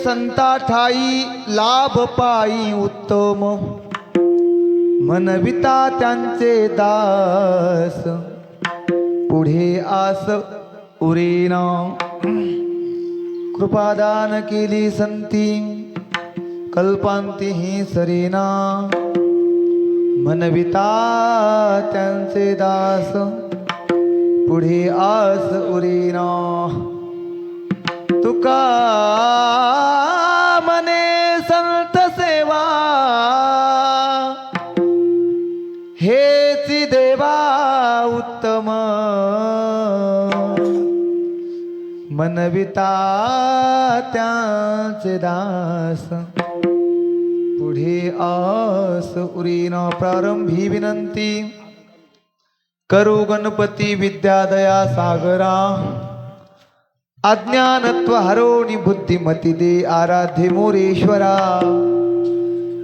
संता ठाई लाभ पायी उत्तम मनविता त्यांचे दास पुढे आस उरेना कृपादान केली संती कल्पांती ही सरेना मनविता त्यांचे दास पुढे आस उरेना तुका मने संत सेवा हेची देवा उत्तम मनविता त्यांचे दास पुढे आस उरीना प्रारंभी विनंती करू गणपती विद्यादया सागरा अज्ञानत्व हरोनी बुद्धिमती दे आराध्य मोरेश्वरा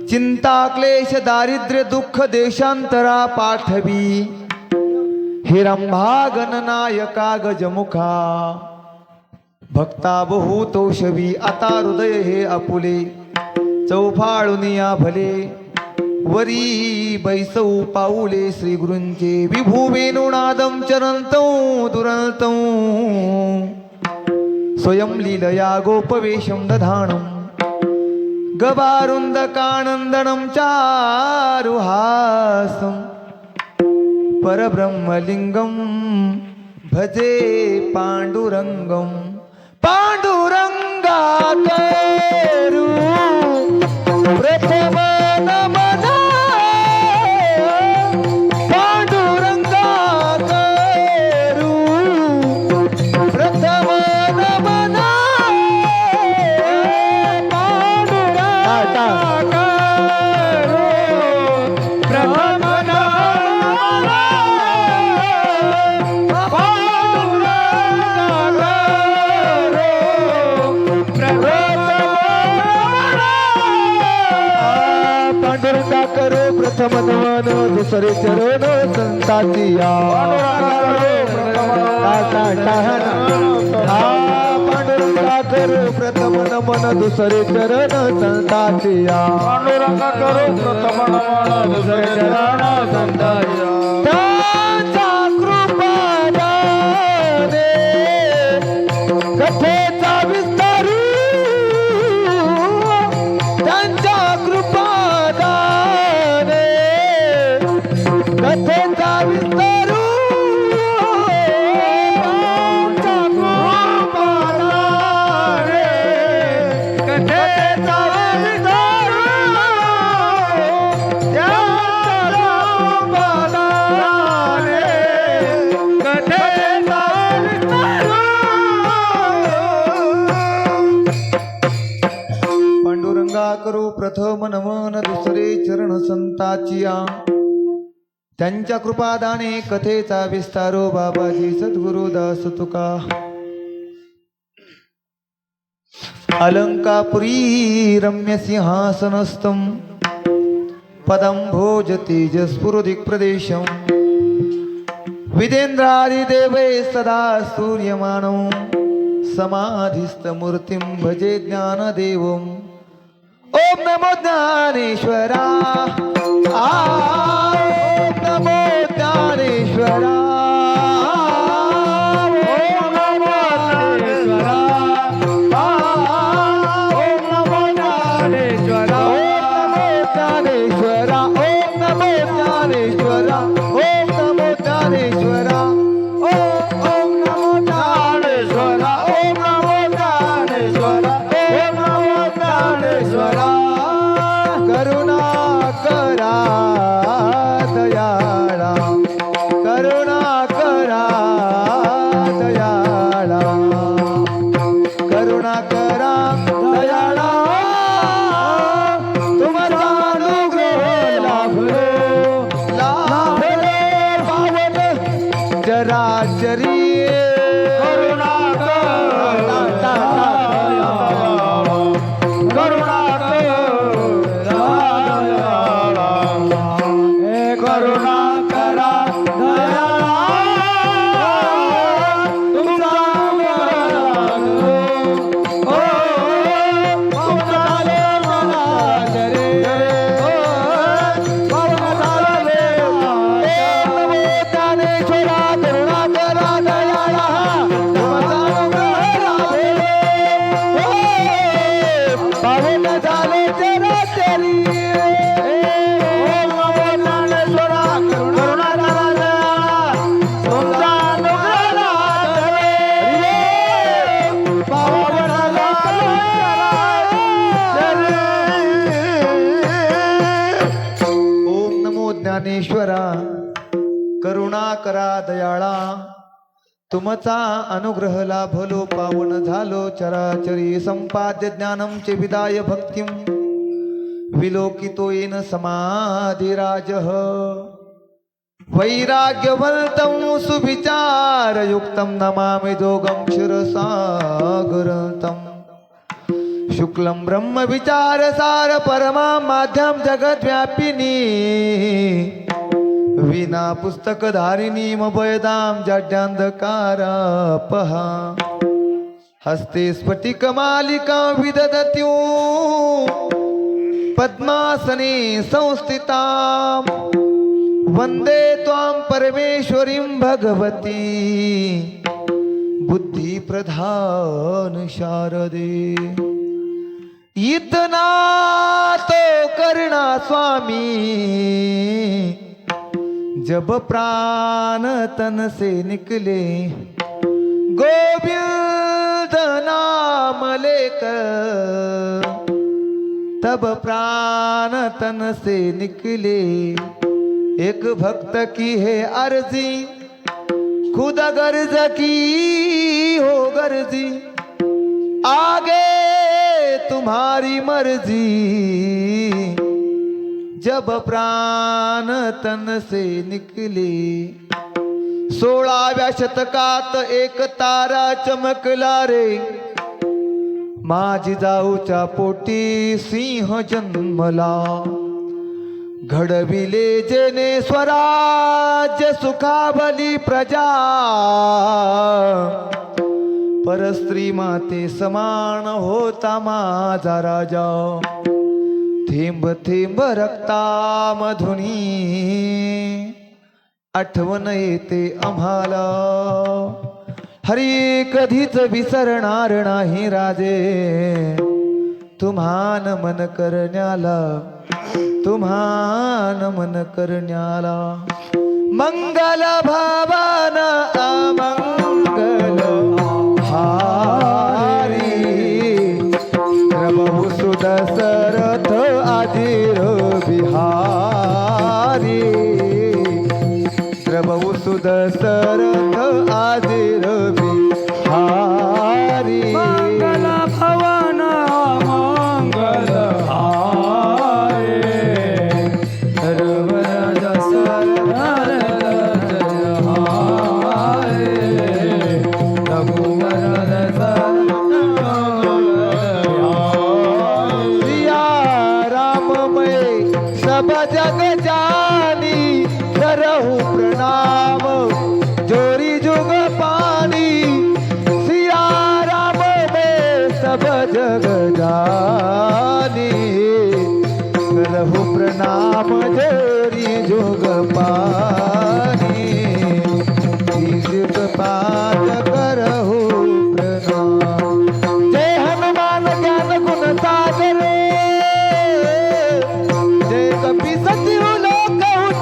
चिंता क्लेश दारिद्र्य दुःख देशांतरा पाठवी हिरंभा गणनायका गजमुखा भक्ता बहुतोषवी आता हृदय हे आपुले चौफाळुनिया भले वरी बैसौ पाऊले श्री गुरूंचे विभू वेणुनादं चरन्तौ दुरन्तौ स्वयं लीलया गोपवेशं दधानं गवारुन्दकानन्दनं चारुहासं परब्रह्मलिङ्गं भजे पाण्डुरङ्गं पाण्डुरङ्गा करू प्रथम नमन पाण्डुरङ्गा करू प्रथम नमन पाण्डुरङ्गा करू प्रथम प्रथम नमन दुसरे चरण संतातिया पांडुरंगा करू प्रथम नमन दुसरे चरण संतातिया पांडुरंगा करू प्रथम नमन दुसरे चरण संतातिया त्यांच्या कृपादाने कथेचा विस्तारू त्यांच्या कृपादाने कथेचा विस्तारू कथेचा विस्तारू कथेचा विस्तारू पांडुरंगा करू प्रथम नमन दुसरे चरण संताचिया त्यांच्या कृपादाने कथेचा विस्तारो बाबाजी सद्गुरुदास तुका अलंकापुरी रम्य सिंहासनस्थं पदं भोज तेजस्फुरुदिक् प्रदेशं विदेन्द्रादिदेवै सदा सूर्यमानं समाधिस्थमूर्तिं भजे ज्ञानदेवम् ओम नमो ज्ञानेश्वरा ओम नमो ज्ञानेश्वरा ओम नमो ज्ञानेश्वरा ओम नमो ज्ञानेश्वरा ओम नमो ज्ञानेश्वरा ओम नमो ज्ञानेश्वरा ओम नमो ज्ञानेश्वरा ओम नमो ज्ञानेश्वरा ओम नमो ज्ञानेश्वरा करुणा करा दयाळा करुणा करा दयाळा करुणा करा दयाळा तुमचा अनुग्रह ज्ञानेश्वरा करुणा करा दयाळा तुमचा अनुग्रह लाभलो पावन झालो चराचरी संपाद्य ज्ञानम चे विदाय भक्तिम विलोकितो येन समाधिराजः वैराग्यवन्तं सुविचारयुक्तं नमामि जोगं क्षीरसागरं शुक्लं ब्रह्म विचारसार परमा माध्यम जगद्व्यापिनी विना पुस्तकधारिणी मभयदां जाड्यान्धकारापहा हस्ते स्फटिकमालिका विदधत्यो पद्मासने संस्थितां वन्दे त्वां परमेश्वरीं भगवती बुद्धिप्रधान शारदे इतना तो करना स्वामी जब प्राण तन से निकले गोविंद नाम लेकर तब प्राण तन से निकले एक भक्त की है अर्जी खुद गर्ज की हो गर्जी आगे तुम्हारी मर्जी जब प्राण तन से निकले 16व्या शतकात एक तारा चमकला रे माझी जाऊच्या पोटी सिंह जन्मला घडविले जेने स्वराज्य सुखावली प्रजा परस्त्री माते समान होता माझा राजा थेंब थेंब रक्तामधुनी आठवण येते आम्हाला हरी कधीच विसरणार नाही राजे तुम्हान मन करण्याला तुम्हान मन करण्याला मंगल भावन अमंगल हारी प्रभु सुदशरथ आजीर बिहारी प्रभु सुदशरथ आजीर बिहारी मंगल भवन मंगल सब जग जानी करहु प्रणाम जोरी जुग पानी सिया राम में सब जग जानी करहु प्रणाम जोरी जुग पानी जुग पाद करहु प्रणाम जय हनुमान ज्ञान गुण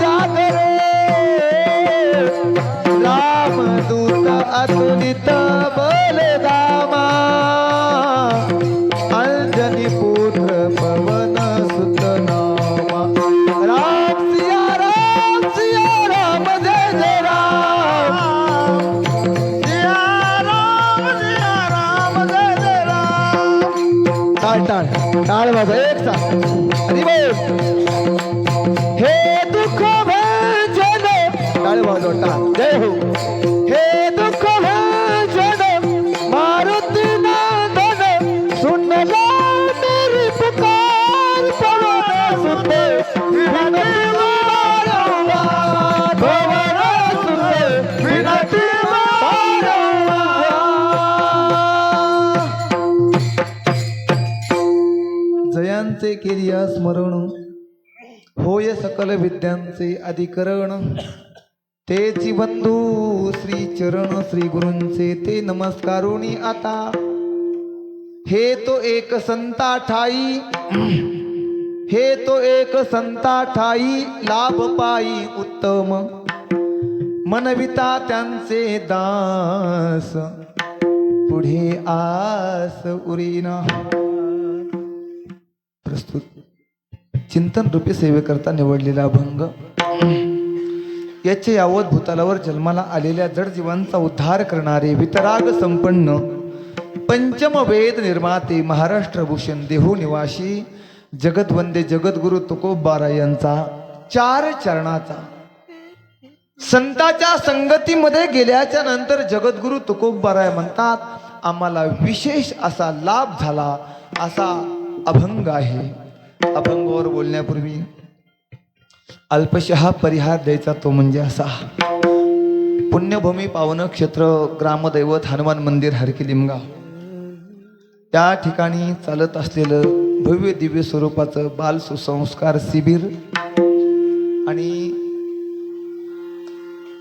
सागर अतुलित बलदामा अंजनी पुत्र पवन सुत नामा राम सिया राम जय जय राम सिया राम जय जय राम टाळ टाळ टाळ वाजव एक साथ हरी बोल हे दुःख भंजन टाळ वाजव टाळ जय हो हे दुःख भंजन मारुति नंदन सुनला मेरी पुकार पवन सुते विनती बारंबार पवन सुते विनती बारंबार जयांचे केलिया स्मरण होय सकल विद्यांचे अधिकरण तेची बंधू श्री चरण श्री गुरूंचे ते नमस्कारोनी आता हे तो एक संता ठाई हे तो एक संता ठाई लाभ पाई उत्तम मनविता त्यांचे दास पुढे आस उरीना प्रस्तुत चिंतन रूपी सेवेकरता निवडलेला अभंग याचे यावत भूतालावर जन्माला आलेल्या जडजीवांचा उद्धार करणारे वितराग संपन्न पंचम वेद निर्माते महाराष्ट्र भूषण देहू निवासी जगतवंदे जगद्गुरु तुकोबारा यांचा 4 चरणाचा संतांच्या संगतीमध्ये गेल्याच्या नंतर जगद्गुरु तुकोबाराय म्हणतात आम्हाला विशेष असा लाभ झाला, असा अभंग आहे. अभंगावर बोलण्यापूर्वी अल्पशः परिहार द्यायचा तो म्हणजे असा. पुण्यभूमी पावन क्षेत्र ग्रामदैवत हनुमान मंदिर हरकी लिमगाव त्या ठिकाणी चालत असलेलं भव्य दिव्य स्वरूपाचं बाल सुसंस्कार शिबिर आणि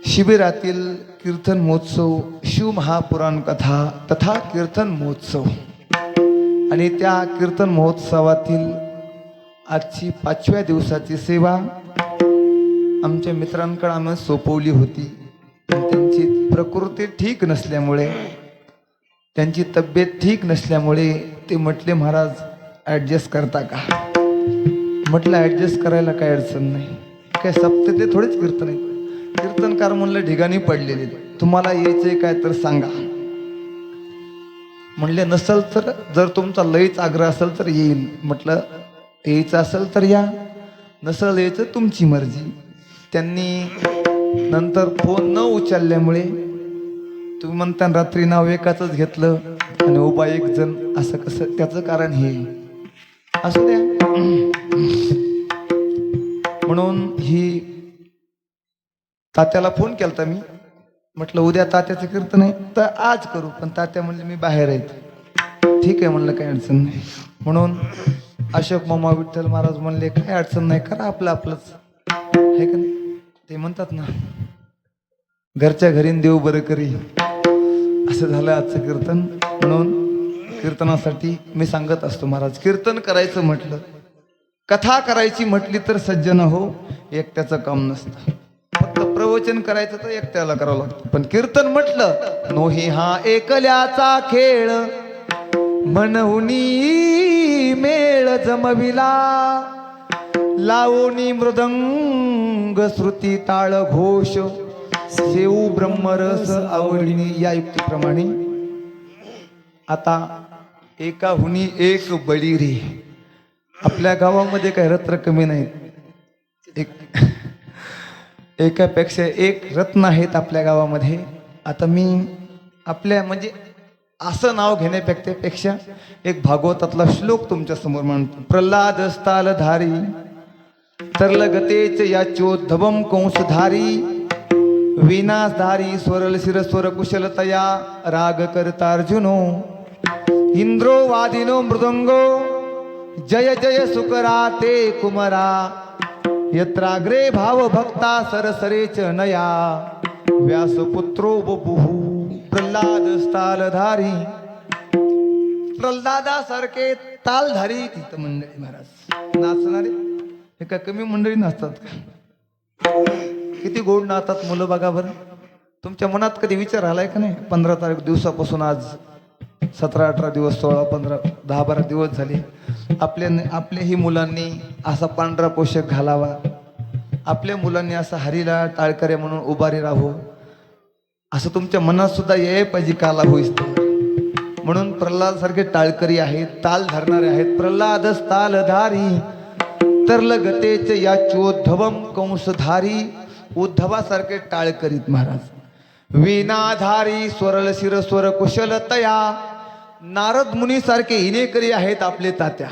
शिबिरातील कीर्तन महोत्सव, शिव महापुराण कथा तथा कीर्तन महोत्सव आणि त्या कीर्तन महोत्सवातील आजची 5व्या दिवसाची सेवा आमच्या मित्रांकडे आम्ही सोपवली होती. पण त्यांची प्रकृती ठीक नसल्यामुळे, त्यांची तब्येत ठीक नसल्यामुळे ते म्हटले महाराज ॲडजस्ट करता का. म्हटलं ॲडजस्ट करायला काय अडचण नाही, काय सप्ते ते थोडेच कीर्तन आहे. कीर्तनकार म्हणलं ठिकाणी पडलेले, तुम्हाला यायचंय काय तर सांगा. म्हणले नसल तर, जर तुमचा लयच आग्रह असेल तर येईल. म्हटलं यायचं असेल तर या, नसल यायचं तुमची मर्जी. त्यांनी नंतर फोन न उचलल्यामुळे तुम्ही म्हणता रात्री नाव एकाच घेतलं आणि उभा एक जण, असं कसं, त्याचं कारण हे असू द्या. म्हणून ही तात्याला फोन केलता मी, म्हटलं उद्या तात्याचं कीर्तन आहे तर आज करू. पण तात्या म्हणले मी बाहेर आहेत. ठीक आहे म्हणलं काही अडचण नाही. म्हणून अशोक मामा विठ्ठल महाराज म्हणले काय अडचण नाही, करा आपलं आपलंच आहे का नाही. ते म्हणतात ना घरच्या घरीन देव बरं करी, असं झालं आजचं कीर्तन. म्हणून कीर्तनासाठी मी सांगत असतो महाराज, कीर्तन करायचं म्हटलं, कथा करायची म्हटली तर सज्जन हो एकट्याचं काम नसतं. फक्त प्रवचन करायचं तर एकट्याला करावं लागतं. पण कीर्तन म्हटलं नोही हा एकल्याचा खेळ, म्हणूनी मेळ जमविला, लावणी मृदंग श्रुती टाळ घोष, सेऊ ब्रह्मरस आवडीने. या युक्तीप्रमाणे आता एकाहुनी एक बळी रे. आपल्या गावामध्ये काही रत्न कमी नाहीत, एकापेक्षा एक रत्न आहेत आपल्या गावामध्ये. आता मी आपल्या म्हणजे असं नाव घेण्यापेक्षा एक भागवतातला श्लोक तुमच्या समोर म्हणतो. प्रल्हाद स्थालधारी तरलगतेच याचोद्धवम कंसधारी, विनाशधारी स्वरल शिरस्वर कुशलतया, राग करता अर्जुनो इंद्रो वादिनो मृदंगो, जय जय सुकरा ते कुमरा, यत्राग्रे भाव भक्ता सरसरेच नया, व्यासपुत्रो बभुः प्रल्हाद स्थालधारी. प्रल्हादासारखे तालधारी तिथं मंडळी महाराज नाचणारे. हे काय कमी मंडळी नाचतात का? किती गोड नाचतात मुलं बघा बरं. तुमच्या मनात कधी विचार आलाय का नाही? 15 तारीख दिवसापासून आज 17-18 दिवस, 16-15, 10-12 दिवस झाले आपल्याही मुलांनी असा पांढरा पोशाख घालावा, आपल्या मुलांनी असा हरीला टाळकऱ्या म्हणून उभारी राहो, असं तुमच्या मनात सुद्धा याय पाहिजे काला होईस. म्हणून प्रल्हाद सारखे टाळकरी आहेत, ताल धरणारे आहेत. प्रल्हाद तालधारी तरलगतेच याचोद्धवम कंसधारी, उद्धवासारखे टाळकरीत महाराज. वीणाधारी स्वरल शिरस्वर कुशलतया, नारद मुनी सारखे हिनेकरी आहेत आपले तात्या.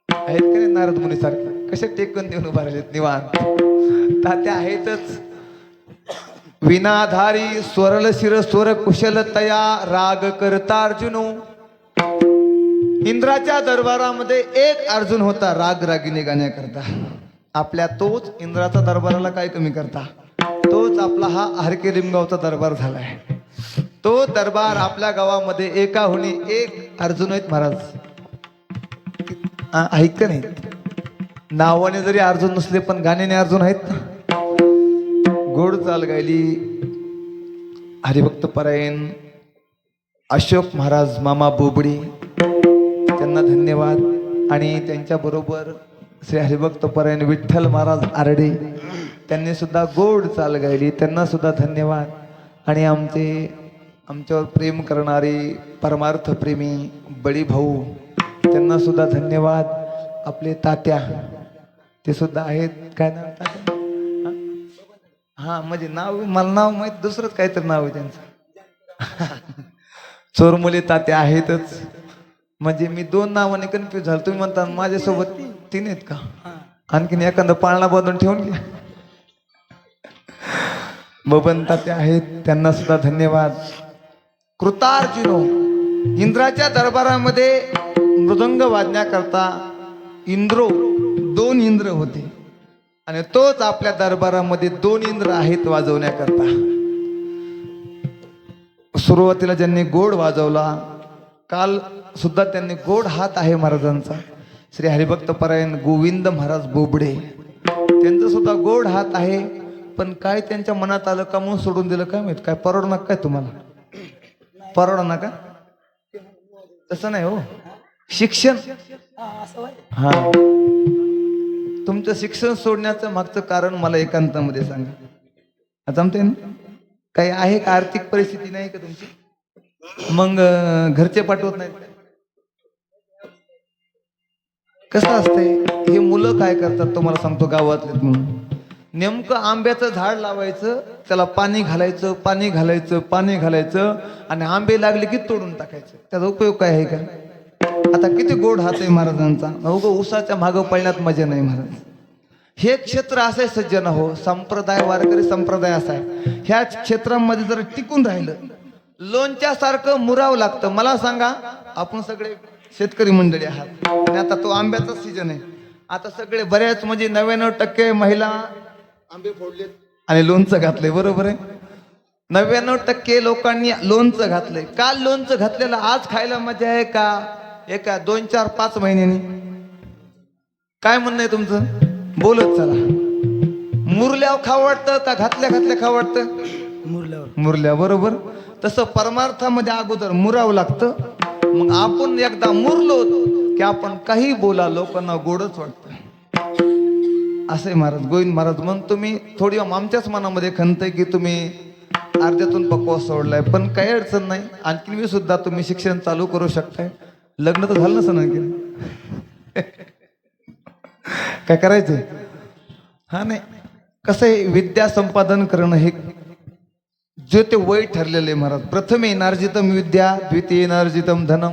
आहेत का नाही नारद मुनी सारखे? कसे टेकून देऊन उभा राहिलेत निवांत. तात्या आहेतच. विनाधारी स्वरल शिरस्वर कुशलतया, राग करता अर्जुनो. इंद्राच्या दरबारामध्ये एक अर्जुन होता राग रागिनी गाण्याकरता. आपल्या तोच इंद्राचा दरबाराला काय कमी करता, तोच आपला हा हरकी लिमगावचा दरबार झालाय. तो दरबार आपल्या गावामध्ये एकाहुनी एक अर्जुन आहेत महाराज. ऐक नाही, नावाने जरी अर्जुन नसले पण गाण्याने अर्जुन आहेत. गोड चाल गायली हरिभक्त परायण अशोक महाराज मामा बोबडे, त्यांना धन्यवाद. आणि त्यांच्याबरोबर श्री हरिभक्त परायण विठ्ठल महाराज आरडे त्यांनी सुद्धा गोड चाल गायली, त्यांना सुद्धा धन्यवाद. आणि आमच्यावर प्रेम करणारे परमार्थ प्रेमी बळी भाऊ, त्यांना सुद्धा धन्यवाद. आपले तात्या ते सुद्धा आहेत. काय नाव तात्या? हा म्हणजे नाव मला नाव माहित, दुसरंच काहीतरी नाव आहे त्यांचं. चोरमुले तात्या आहेतच. म्हणजे मी 2 नावाने कन्फ्युज झालो. तुम्ही म्हणता माझ्यासोबत 3 आहेत का? आणखीन एखादं पाळणा बांधून ठेवून घ्या. बबन तात्या आहेत, त्यांना सुद्धा धन्यवाद. कृतार्जुनो, इंद्राच्या दरबारामध्ये मृदंग वाजण्याकरता 2 इंद्र होते आणि तोच आपल्या दरबारामध्ये 2 इंद्र आहेत वाजवण्याकरता. सुरुवातीला ज्यांनी गोड वाजवला, काल सुद्धा त्यांनी गोड हात आहे महाराजांचा. श्री हरिभक्त परायण गोविंद महाराज बोबडे, त्यांचं सुद्धा गोड हात आहे. पण काय त्यांच्या मनात आलं का म्हणून सोडून दिलं काय माहित. काय परवडणार काय तुम्हाला? परवडणार का? तसं नाही हो. शिक्षण, हा, तुमचं शिक्षण सोडण्याचं मागचं कारण मला एकांतामध्ये सांगा. आता जमते ना? काही आहे का? आर्थिक परिस्थिती नाही का तुमची? मग घरचे पाठवत नाहीत? कसं असतंय हे? मुलं काय करतात तुम्हाला सांगतो गावातले. म्हणून नेमकं आंब्याचं झाड लावायचं, त्याला पाणी घालायचं, पाणी घालायचं, पाणी घालायचं आणि आंबे लागले की तोडून टाकायचं. त्याचा उपयोग काय आहे का? आता किती गोड हात आहे महाराजांचा. उगं उसाच्या मागं पळण्यात मजा नाही महाराज. हे क्षेत्र असं आहे सज्जन हो, संप्रदाय वारकरी संप्रदाय असा आहे. ह्या क्षेत्रामध्ये जर टिकून राहिलं, लोणच्या सारखं मुरावं लागतं. मला सांगा, आपण सगळे शेतकरी मंडळी आहात आणि आता तो आंब्याचा सीजन आहे. आता सगळे बऱ्याच म्हणजे 99% महिला आंबे फोडलेत आणि लोणचं घातलंय. बरोबर आहे? 99% लोकांनी लोणचं घातलंय. काल लोणचं घातलेलं आज खायला मजा आहे का एका 2, 4, 5 महिन्यांनी? काय म्हणणं आहे तुमचं? बोलत चला. मुरल्यावर खावं वाटतं का घातल्या घातल्या खावं वाटतं? मुरल्या. बरोबर. तसं परमार्थामध्ये अगोदर मुरावं लागतं. मग आपण एकदा मुरलो की आपण काही बोला लोकांना गोडच वाटतं. असे महाराज गोविंद महाराज म्हणून तुम्ही थोडी आमच्याच मनामध्ये खंत आहे की तुम्ही अर्ध्यातून पक्वा सोडलाय, पण काही अडचण नाही. आणखी मी सुद्धा तुम्ही शिक्षण चालू करू शकताय. लग्न तर झालं नसं आणखी काय करायचंय? हा नाही, कसं आहे, विद्या संपादन करणं हे जे ते वय ठरलेलं आहे महाराज. प्रथमे नार्जितम विद्या, द्वितीय नार्जितम धनम.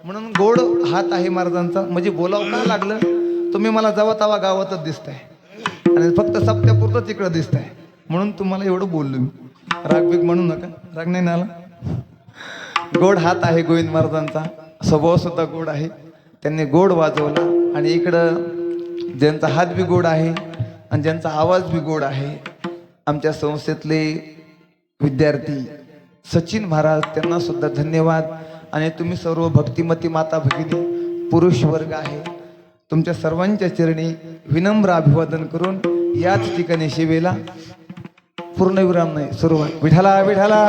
म्हणून गोड हात आहे महाराजांचा. म्हणजे बोलावं का लागलं, तुम्ही मला जावा तावा गावातच दिसताय आणि फक्त सप्त्यापुरतंच इकडं दिसताय, म्हणून तुम्हाला एवढं बोललो मी. रागबीग म्हणू नका, राग नाही आला. गोड हात आहे गोविंद महाराजांचा, स्वभाव सुद्धा गोड आहे. त्यांनी गोड वाजवला आणि इकडं ज्यांचा हात बी गोड आहे आणि ज्यांचा आवाज बी गोड आहे, आमच्या संस्थेतले विद्यार्थी सचिन महाराज, त्यांना सुद्धा धन्यवाद. आणि तुम्ही सर्व भक्तिमती माता भगिनी पुरुष वर्ग आहे, तुमच्या सर्वांच्या चरणी विनम्र अभिवादन करून याच ठिकाणी शिवेला पूर्णविराम नाही, सुरुवात. विठाला विठाला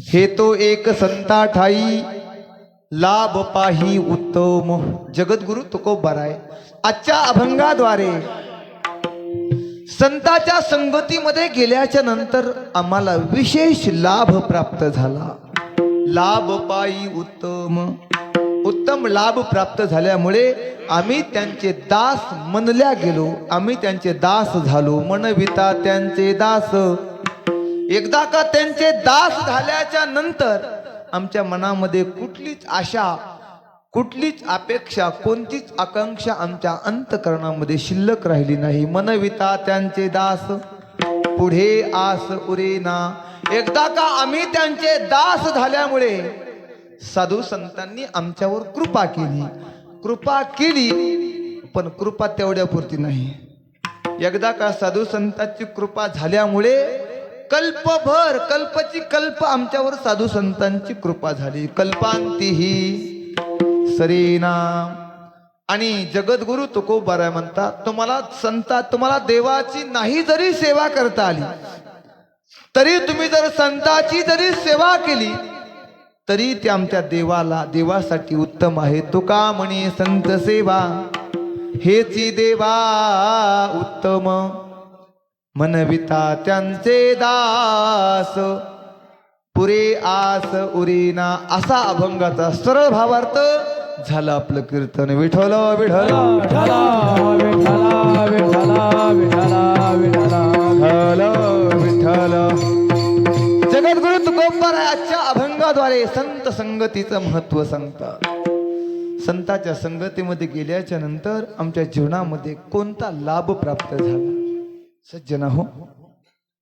हे तो एक संता ठाई लाभ पाही उत्तम. जगद्गुरु तुकोबाराय आजच्या अभंगाद्वारे संताच्या संगतीमध्ये गेल्याच्या नंतर आम्हाला विशेष लाभ प्राप्त झाला. लाभ पायी उत्तम उत्तम लाभ प्राप्त झाल्यामुळे आम्ही त्यांचे दास मनल्या गेलो, आम्ही त्यांचे दास झालो. मनविता त्यांचे दास. एकदा का त्यांचे दास झाल्याच्या नंतर आमच्या मनामध्ये कुठलीच आशा, कुठलीच अपेक्षा, कोणतीच आकांक्षा आमच्या अंतकरणामध्ये शिल्लक राहिली नाही. मनविता त्यांचे दास पुढे आस उरेना. एकदा का आम्ही त्यांचे दास झाल्यामुळे साधू संतांनी आमच्यावर कृपा केली. कृपा केली, पण कृपा तेवढ्या पुरती नाही. एकदा का साधू संतांची कृपा झाल्यामुळे कल्पभर, कल्पची कल्प आमच्यावर साधू संतांची कृपा झाली. कल्पांतीही सरीना. आणि जगद्गुरु तुकोबाराय म्हणतात, तुम्हाला देवाची नाही जरी सेवा करता आली, तरी तुम्ही जर संताची जरी सेवा केली, तरी ते आमच्या देवासाठी उत्तम आहे. तुका म्हणे संत सेवा हेची देवा उत्तम. मनविता त्यांचे दास पुरे आस उरीना. असा अभंगाचा सरळ भावार्थ झालं आपलं कीर्तन. विठ्ठल विठ्ठल विठ्ठला विठ्ठला विठ्ठला विठ्ठला विठ्ठला विठ्ठल. जगद्गुरु तुकोबारायाच्या अभंगाद्वारे संत संगतीचं महत्व सांगतात. संताच्या संगतीमध्ये गेल्याच्या नंतर आमच्या जीवनामध्ये कोणता लाभ प्राप्त झाला. सज्जना हो,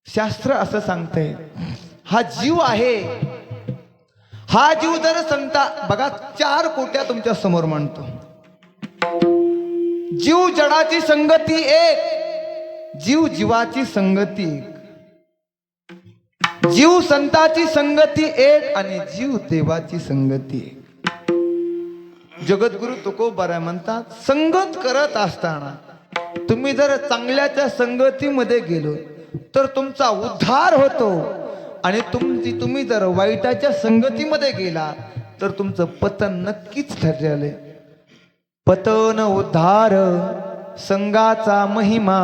शास्त्र असं सांगतंय, हा जीव आहे, हा जीव जर संता, बघा 4 कोट्या तुमच्या समोर मांडतो. जीव जडाची संगती एक, जीव जीवाची संगती एक, जीव संताची संगती एक आणि जीव देवाची संगती एक. जगद्गुरु तुकोबाराय म्हणतात, संगत करत असताना तुम्ही जर चांगल्याच्या संगतीमध्ये गेलो तर तुमचा उद्धार होतो, आणि तुम्ही जर वाईटाच्या संगतीमध्ये गेला तर तुमचं पतन नक्कीच ठरले. पतन उद्धार संगाचा महिमा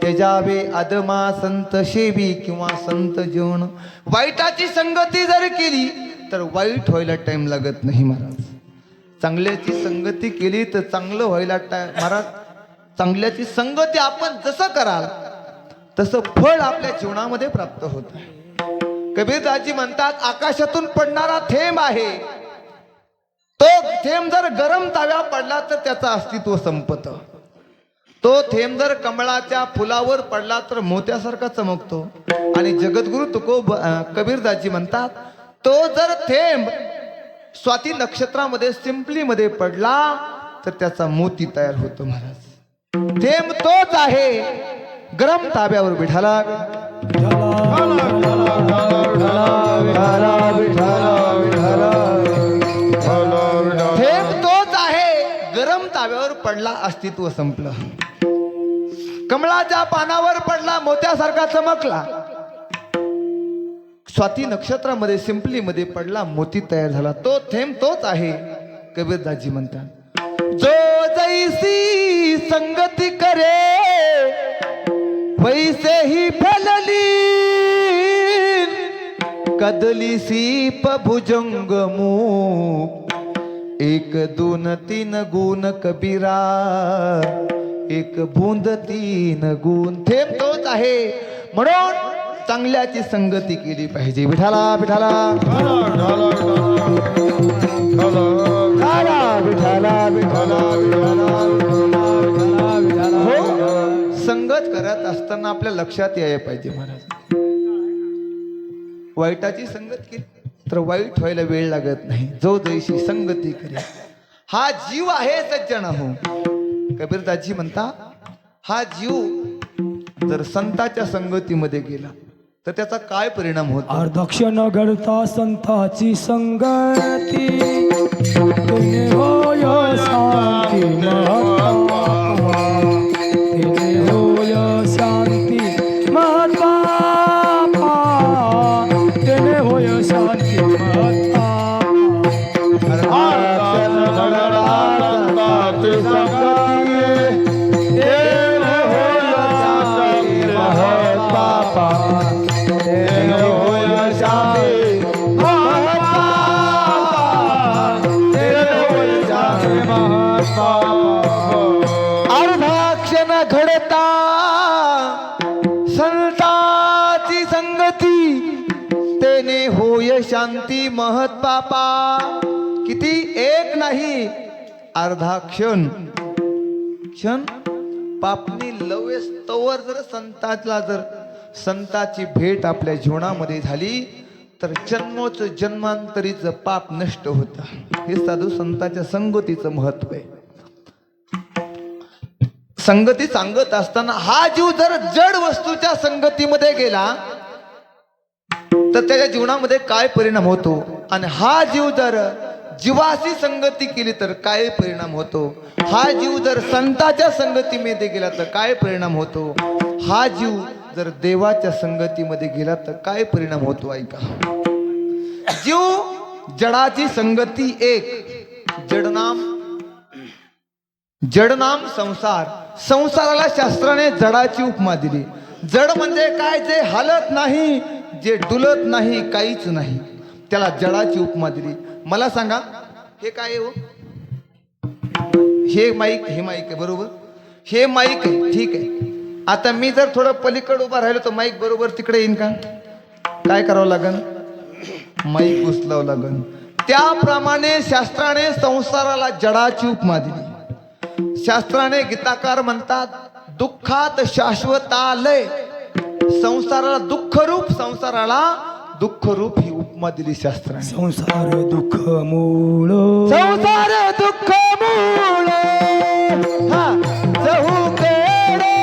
त्याजावे आदमा संत शेवी किंवा संत जीवन. वाईटाची संगती जर केली तर वाईट व्हायला टाइम लागत नाही महाराज. चांगल्याची संगती केली तर चांगलं व्हायला महाराज. चांगल्याची संगती आपण जसं कराल तसं फळ आपल्या जीवनामध्ये प्राप्त होत. कबीरदासजी म्हणतात, आकाशातून पडणारा थेंब आहे, तो थेंब जर गरम ताव्या पडला तर त्याचं अस्तित्व संपत. तो थेंब जर कमळाच्या फुलावर पडला तर मोत्यासारखा चमकतो. आणि जगद्गुरु कबीरदासजी म्हणतात, तो जर थेंब स्वाती नक्षत्रामध्ये सिंपलीमध्ये पडला तर त्याचा मोती तयार होतो महाराज. थेंब तोच आहे, गरम ताब्यावर विठाला. थेंब तोच आहे, गरम ताब्यावर पडला अस्तित्व संपलं. कमळाच्या पानावर पडला मोत्यासारखा चमकला, स्वाती नक्षत्रामध्ये सिंपलीमध्ये पडला मोती तयार झाला. तो थेंब तोच आहे. कबीरदासजी म्हणतात, जो जैसी संगती करे वैसे ही फलली, कदली सीप भुजंग मुख, एक दोन तीन गुण कबीरा, एक बूंद तीन गुण. थेंब तोच आहे, म्हणून चांगल्याची संगती केली पाहिजे. विठाला विठाला संगत करत असताना आपल्या लक्षात यायला पाहिजे महाराज, वाईटाची संगत केली तर वाईट व्हायला वेळ लागत नाही. जो जैशी संगती करे, हा जीव आहे सज्जन हो. कबीरदासजी म्हणता, हा जीव जर संताच्या संगतीमध्ये गेला तर त्याचा काय परिणाम होतो. अर्धक्ष न घडता संताची संगती, तिने होय शांती महात्मा, तिने होय शांती महात्मा, तिने होय शांती महात्मा. अर्धा क्षण घडता संताची संगती, तेने होय शांती महत पापा. किती? एक नाही, अर्धा क्षण पापनी लवेस तोवर जर संताची भेट आपल्या जीवनामध्ये झाली तर जन्मोच जन्मांतरीचं पाप नष्ट होतं. हे साधू संतांच्या संगतीचं महत्व आहे. संगती सांगत असताना हा जीव जर जड वस्तूच्या संगतीमध्ये गेला तर त्याच्या जीवनामध्ये काय परिणाम होतो, आणि हा जीव जर जीवाशी संगती केली तर काय परिणाम होतो, हा जीव जर संताच्या संगतीमध्ये गेला तर काय परिणाम होतो, हा जीव जर देवाच्या संगतीमध्ये गेला तर काय परिणाम होतो. ऐका, जीव जडाची संगती एक, जडनाम संसार. संसाराला शास्त्राने जडाची उपमा दिली. जड म्हणजे काय? जे हलत नाही, जे डुलत नाही, काहीच नाही, त्याला जडाची उपमा दिली. मला सांगा, हे काय हो? हे माईक आहे बरोबर, हे माईक आहे, ठीक आहे. आता मी जर थोडं पलीकडे उभा राहिलो तर माईक बरोबर तिकडे येईन का? काय करावं लागन? माईक उचलावं लागन. त्याप्रमाणे शास्त्राने संसाराला जडाची उपमा दिली. शास्त्राने गीताकार म्हणतात, दुःखात शाश्वतालय. संसाराला दुःखरूप ही उपमा दिली शास्त्राने. संसार दुःख मूळ, संसार दुःख मूळ, हा जहू केळे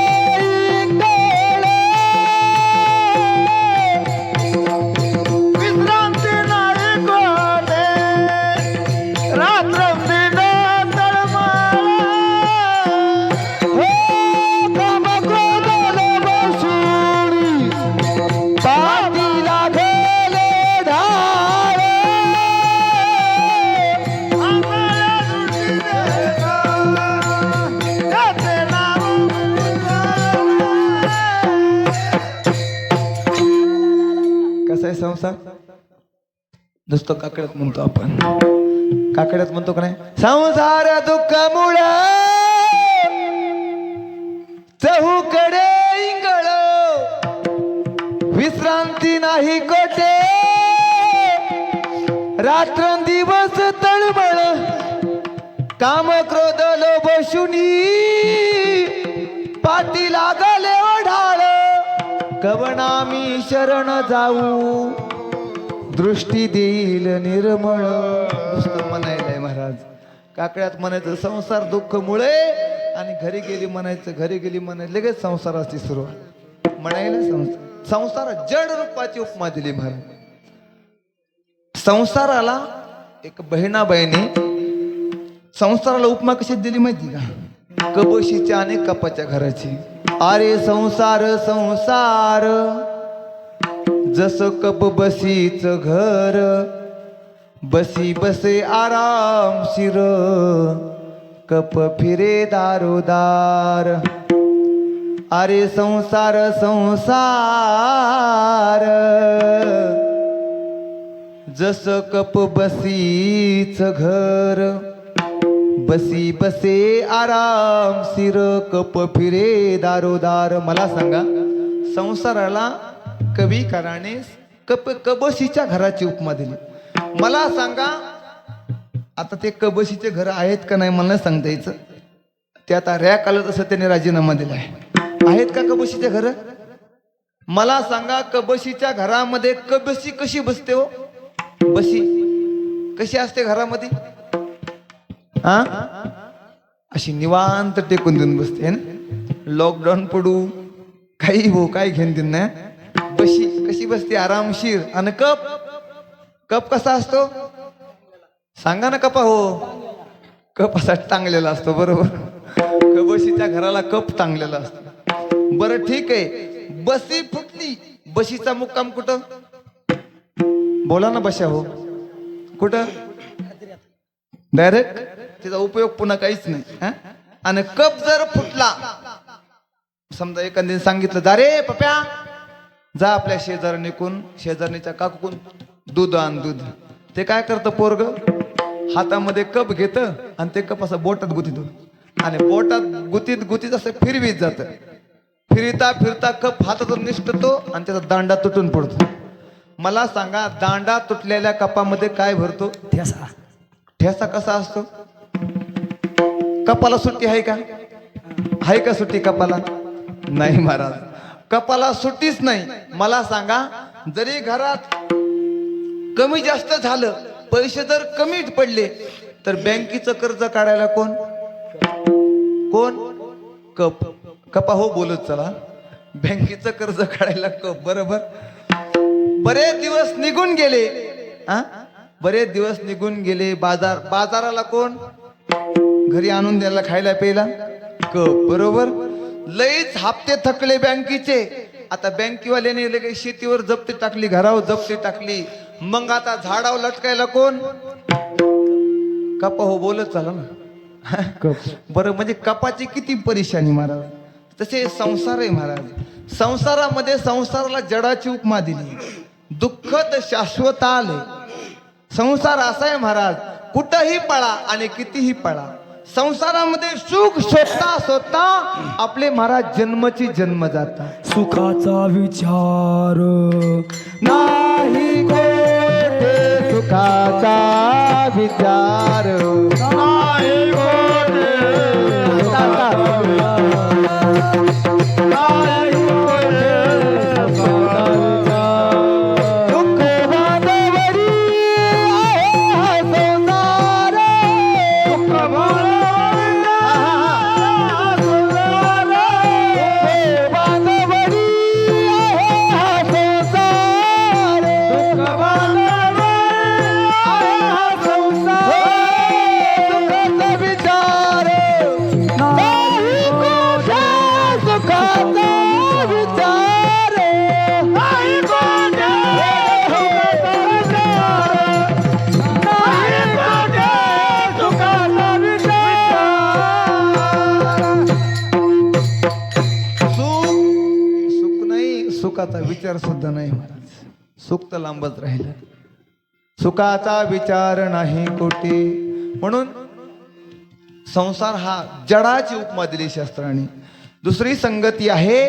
इंगळे, विश्रांती नाही कोणे, रात्र दिन तळमळ, हो काम क्रोधाला बसुनी, पाठी लागले ढाळ, कसा आहे संसार? नुसतं काकड्यात म्हणतो आपण, काकड्यात म्हणतो का नाही? संसार दुःख मुळ, चहूकडे इंगळ, विश्रांती नाही कोठे, रात्रंदिवस तळमळ, काम क्रोध लोभ शुनी, पाठी लागले ओढाळ, कवनामी शरण जाऊ, दृष्टी देईल निर्मळ. नुसतं म्हणायलंय महाराज. काकड्यात म्हणायचं संसार दुःख मुळे, आणि घरी गेली म्हणायचं लगेच संसाराची सुरुवात. म्हणायला संसार जड रूपाची उपमा दिली महाराज. संसाराला एक बहिणाबाईने संसाराला उपमा कशी दिली माहिती का? कबशीच्या आणि कपाच्या घराची. अरे संसार संसार, जस कप बसीच घर, बसी बसे आरामशीर, कप फिरे दारोदार. अरे संसार संसार, जस कप बसीच घर, बसी बसे आरामशीर, कप फिरे दारोदार. मला सांगा, संसाराला कवीकाराने कबशीच्या घराची उपमा दिली. मला सांगा, आता ते कबशीचे घर आहेत का नाही मला सांगता यायचं. ते आता रॅक आलं तसं त्याने राजीनामा दिलाय. आहेत का कबशीचे घर? मला सांगा, कबशीच्या घरामध्ये कबशी कशी बसते हो? बशी कशी असते घरामध्ये? हा, अशी निवांत टेकून देऊन बसते ना. लॉकडाऊन पडू काही हो, काय घेऊन देऊन ना. बशी कशी बसते? आरामशीर. आणि कप कसा असतो सांगा ना? कपा हो, कप असा टांगलेला असतो बरोबर. कबशीच्या घराला कप टांगलेला असतो. बरं ठीक आहे, बसी फुटली, बशीचा मुक्काम कुठं? बोला ना बशा हो, कुठं? डायरेक्ट तिचा उपयोग पुन्हा काहीच नाही. आणि कप जर फुटला, समजा एखाद्याने सांगितलं, जा रे पप्या, जा आपल्या शेजारणीकून, शेजारणीच्या काकून दूध आण दूध. ते काय करतं पोरग? हातामध्ये कप घेतं आणि ते कप असं बोटात गुतीतो आणि बोटात गुतीत गुतीत असं फिरवीत जातं. फिरता फिरता कप हातातून निसटतो आणि त्याचा दांडा तुटून पडतो. मला सांगा, दांडा तुटलेल्या कपामध्ये काय भरतो? ठेसा. ठेसा कसा असतो? कपाला सुट्टी आहे का? आहे का सुट्टी कपाला? नाही महाराज, कपाला सुट्टीच नाही. मला सांगा, जरी घरात कमी जास्त झालं, पैसे जर कमी पडले, तर बँकेचं कर्ज काढायला कोण? कप. कपा हो बोलत चला. बँकेचं कर्ज काढायला कप. बरोबर. बरेच दिवस निघून गेले. बरेच दिवस निघून गेले. बाजाराला कोण? घरी आणून द्यायला खायला प्यायला कप. बरोबर. लईच हप्ते थकले बँकेचे. आता बँकेवाल्याने लगेच शेतीवर जप्ती टाकली, घरावर जप्ती टाकली. मग आता झाडावर लटकायला कोण? कपा हो बोलत चला ना. बरं, म्हणजे कपाची किती परेशानी महाराज. तसे संसार आहे महाराज. संसारामध्ये संसाराला जडाची उपमा दिली. दुःखद शाश्वत आले. संसार असा आहे महाराज, कुठंही पळा आणि कितीही पळा, संसारामध्ये सुख शोधता शोधता आपले महाराज जन्मची जन्म जाता. सुखाचा विचार नाही कोठे सुखाचा विचार नाही कोठे सुखाचा विचार. सुखाचा विचार सुद्धा नाही महाराज. सुख तर लांबच राहिलं. सुखाचा विचार नाही कोटी. म्हणून संसार हा जडाची उपमा दिली शास्त्राने. दुसरी संगती आहे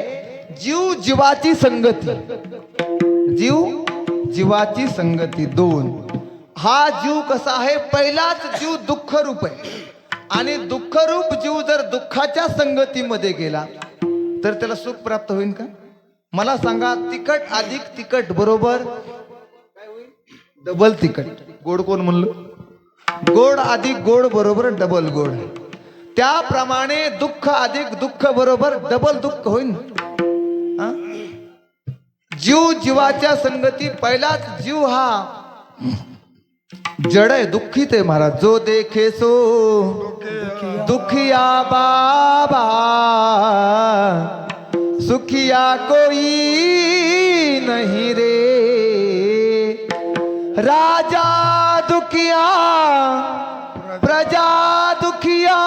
जीव जीवाची संगती. जीव जीवाची संगती दोन. हा जीव कसा आहे? पहिलाच जीव दुःख रूप आहे आणि दुःखरूप जीव जर दुःखाच्या संगतीमध्ये गेला तर त्याला सुख प्राप्त होईल का? मला सांगा, तिखट अधिक तिखट बरोबर डबल तिखट. गोड कोण म्हणलं? गोड अधिक गोड बरोबर डबल गोड. त्याप्रमाणे दुःख अधिक दुःख बरोबर डबल दुःख होईल. जीव जीवाच्या संगती. पहिलाच जीव हा जड आहे, दुःखित आहे महाराज. जो देखे सो दुखिया बाबा, सुखिया कोई नहीं रे. राजा दुखिया प्रजा दुखिया,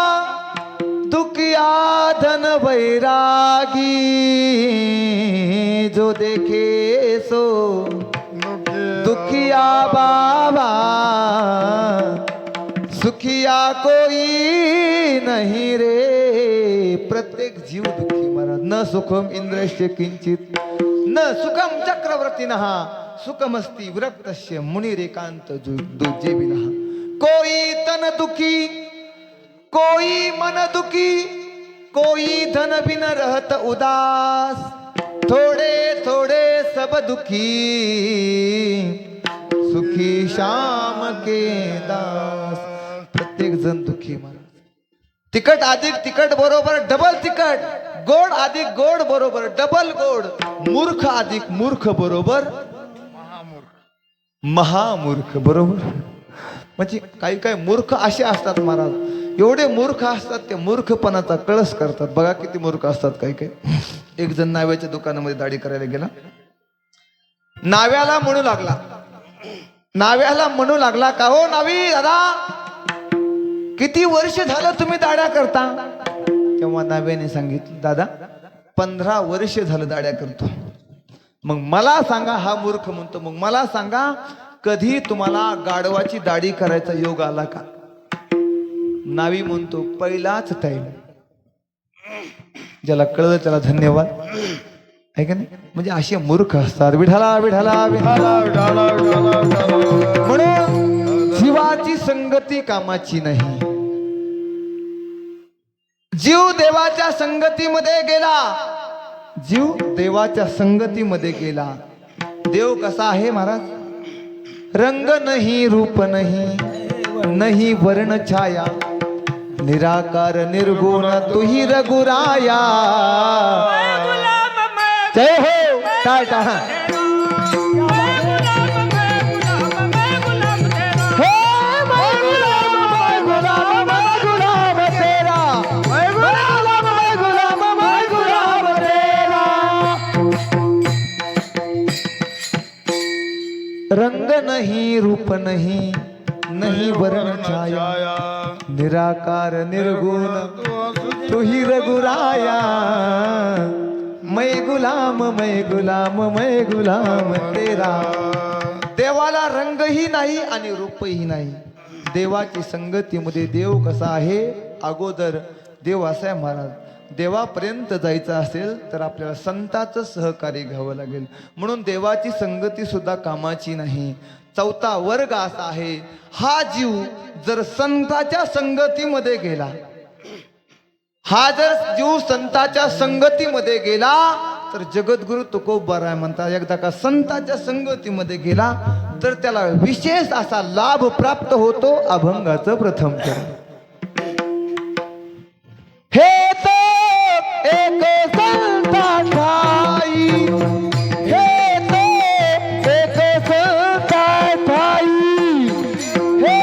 दुखिया धन बैरागी. जो देखे सो दुखिया बाबा, सुखिया कोई नहीं रे. प्रत्येक जीव दुःखी महाराज. न सुखम इंद्रस्य किंचित न सुखम चक्रवर्तीनः सुखमस्ति विरक्तस्य मुनिरेकांत जेबिनः. कोई तन दुखी, कोई मन दुखी, कोई धन बिन रहत उदास. थोड़े थोड़े सब दुखी, सुखी श्याम के दास. प्रत्येक जण दुखी महाराज. तिखट अधिक तिखट बरोबर डबल तिखट. गोड अधिक गोड बरोबर डबल गोड. मूर्ख अधिक मूर्ख बरोबर महामूर्ख. बरोबर. म्हणजे काही काही मूर्ख असे असतात महाराज, एवढे मूर्ख असतात ते मूर्खपणाचा कळस करतात. बघा किती मूर्ख असतात काही काही. एक जण नाव्याच्या दुकानामध्ये दाढी करायला गेला. नाव्याला म्हणू लागला का हो नावी दादा, किती वर्ष झालं तुम्ही दाढ्या करता? तेव्हा नाव्याने सांगितलं, दादा 15 वर्ष झालं दाढ्या करतो. मग मला सांगा, हा मूर्ख म्हणतो, मग मला सांगा कधी तुम्हाला गाढवाची दाढी करायचा योग आला का? नावी म्हणतो पहिलाच टाइम. ज्याला कळलं त्याला धन्यवाद. आहे का नाही? म्हणजे असे मूर्ख असतात. विठाला विठाला विठाला विठाला विठाला. म्हणून जीवाची संगती कामाची नाही. जीव देवाच्या संगतीमध्ये गेला. जीव देवाच्या संगतीमध्ये गेला. देव कसा आहे महाराज? रंग नाही, रूप नाही, नाही वर्ण छाया, निराकार निर्गुण तुही रघुराया. जय हो. टाटा. रंग नहीं, रूप नहीं, नहीं वर्ण छाया, निराकार निर्गुण तू ही रघुराया. मैं गुलाम, मैं गुलाम, मैं गुलाम तेरा. देवाला रंगही नाही आणि रूपही नाही. देवाची संगतीमध्ये देव कसा आहे? अगोदर देव असा आहे महाराज. देवापर्यंत जायचं असेल तर आपल्याला संताचं सहकार्य घ्यावं लागेल. म्हणून देवाची संगती सुद्धा कामाची नाही. चौथा वर्ग असा आहे, हा जीव जर संताच्या संगतीमध्ये गेला, हा जर जीव संताच्या संगतीमध्ये गेला तर जगद्गुरु तुकोबाराय म्हणतात, एकदा का संताच्या संगतीमध्ये गेला तर त्याला विशेष असा लाभ प्राप्त होतो. अभंगाचं प्रथम चरण. हे तो एक संता ठाई, हे तो एक संता ठाई, हे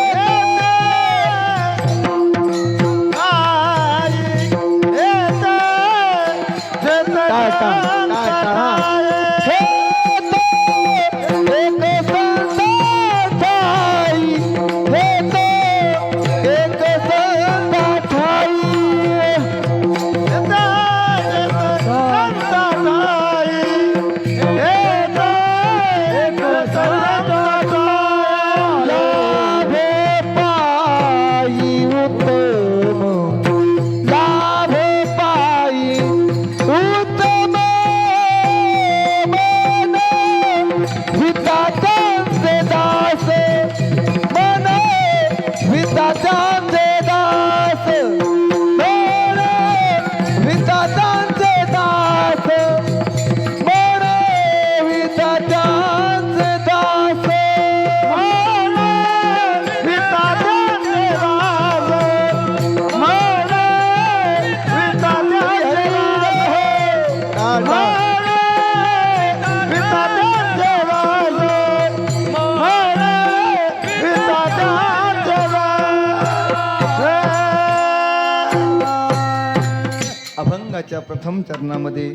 अभंगाच्या प्रथम चरणामध्ये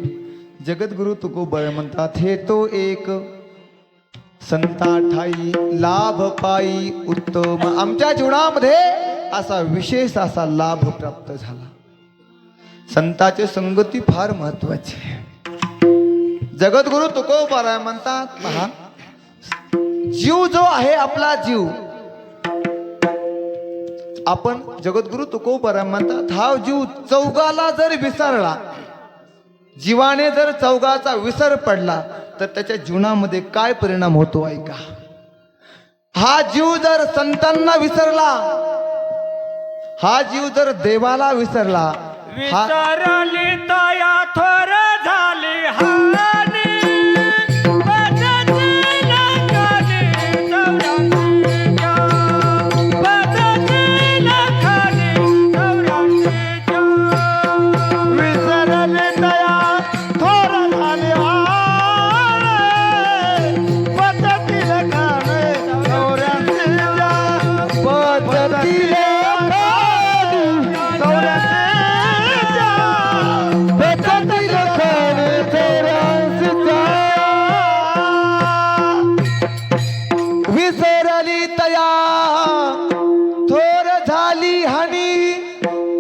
जगद्गुरु तुकोबाराय म्हणतात, हे तो एक संता ठाई, लाभ पायी उत्तम. आमच्या जीवनामध्ये असा विशेष असा लाभ प्राप्त झाला. संताची संगती फार महत्वाची आहे. जगद्गुरु तुकोबाराय म्हणतात, पहा, जीव जो आहे आपला जीव, आपण जगद्गुरु तुकोबाराय म्हणतात, हा जीव चौगाला जर विसरला, जीवाने जर चौगाचा विसर पडला तर त्याच्या जीवनामध्ये काय परिणाम होतो ऐका. हा जीव जर संतांना विसरला, हा जीव जर देवाला विसरला, विसरली तया थोर झाली हानी, विसरली तया थोर झाली हानी,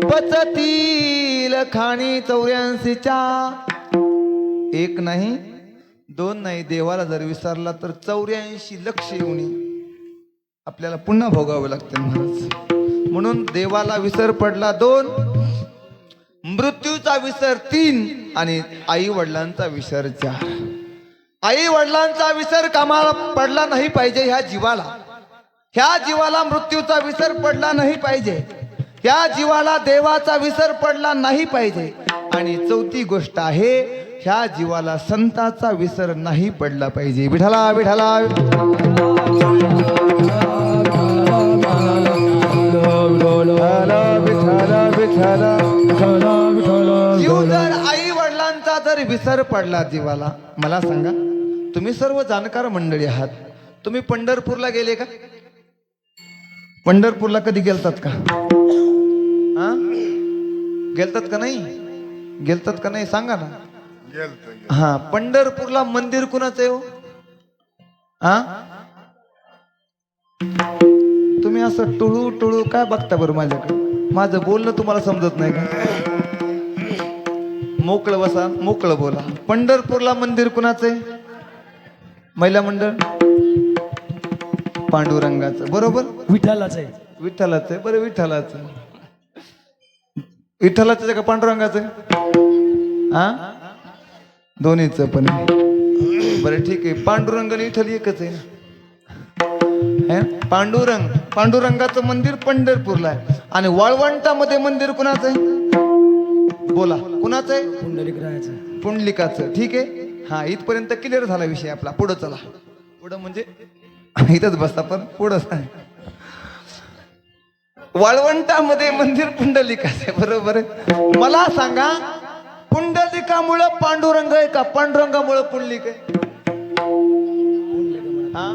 बचतील खाणी 84च्या. एक नाही, दोन नाही, देवाला जर विसरला तर 84 लक्ष येऊनी. आपल्याला पुन्हा भोगावं लागते महाराज. म्हणून देवाला विसर पडला 2, मृत्यूचा विसर 3 आणि आई वडिलांचा विसर 4. आई वडिलांचा विसर कामाला पडला नाही पाहिजे ह्या जीवाला मृत्यूचा विसर पडला नाही पाहिजे, ह्या जीवाला देवाचा विसर पडला नाही पाहिजे. आणि 4थी गोष्ट आहे, ह्या जीवाला संताचा विसर नाही पडला पाहिजे. विठ्ठला विठ्ठला जीव जर आई वडिलांचा जर विसर पडला जीवाला, मला सांगा, तुम्ही सर्व जाणकार मंडळी आहात, तुम्ही पंढरपूरला गेले का? पंढरपूरला कधी गेलतात का? गेलतात का नाही? गेलतात का नाही सांगा ना. हा, पंढरपूरला मंदिर कुणाचं आहे हो? तुम्ही असं टुळू टुळू काय बघता बरं माझ्याकडे? माझं बोलणं तुम्हाला समजत नाही का? मोकळं बसा, मोकळं बोला. पंढरपूरला मंदिर कुणाचं आहे? महिला मंडळ पांडुरंगाचं, बरोबर? विठ्ठलाच आहे. विठ्ठलाचं आहे, बरं विठ्ठलाचं. विठ्ठलाचं आहे का पांडुरंगाचं आहे? दोन्हीचं पण आहे. बरं ठीक आहे, पांडुरंग आणि विठ्ठल एकच आहे ना. पांडुरंगाचं मंदिर पंढरपूरला आहे. आणि वाळवंटामध्ये मंदिर कुणाचं आहे? बोला, कुणाचं आहे? पुंडलिकरायाचं. पुंडलिकाचं. ठीक आहे, हा, इथपर्यंत क्लिअर झाला विषय आपला. पुढं चला. पुढं म्हणजे इथंच बसता, पण पुढं वाळवंटामध्ये मंदिर पुंडलिकाचं आहे, बरोबर आहे. मला सांगा, पुंडलिकामुळं पांडुरंग आहे का पांडुरंगामुळं पुंडलिक आहे? हा,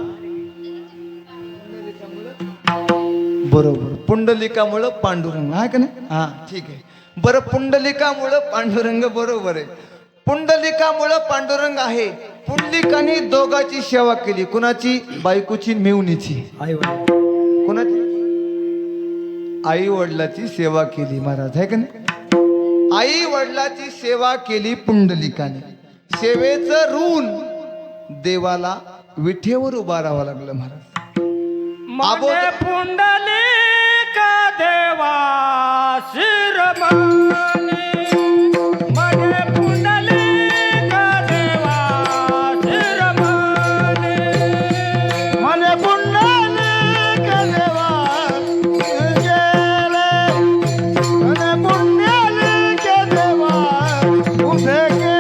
बरोबर, पुंडलिकामुळं पांडुरंग आहे का नाही? हा, ठीक आहे. बरं, पुंडलिकामुळं पांडुरंग, बरोबर आहे. पुंडलिकामुळं पांडुरंग आहे. पुंडलिकाने दोघांची सेवा केली. कुणाची? बायकोची, मेवणीची. कुणाची? आई वडिलाची सेवा केली महाराज, आहे का नाही? आई वडिलाची सेवा केली पुंडलिकाने. सेवेचं ऋण देवाला विठेवर उभा राहावं लागलं महाराज. मने पुंडलिक देवा शिरमणी, मने पुंडलिक देवा शिरमणी, मने पुंडलिक देवा गेले, मने पुंडलिक देवा उभे गेले.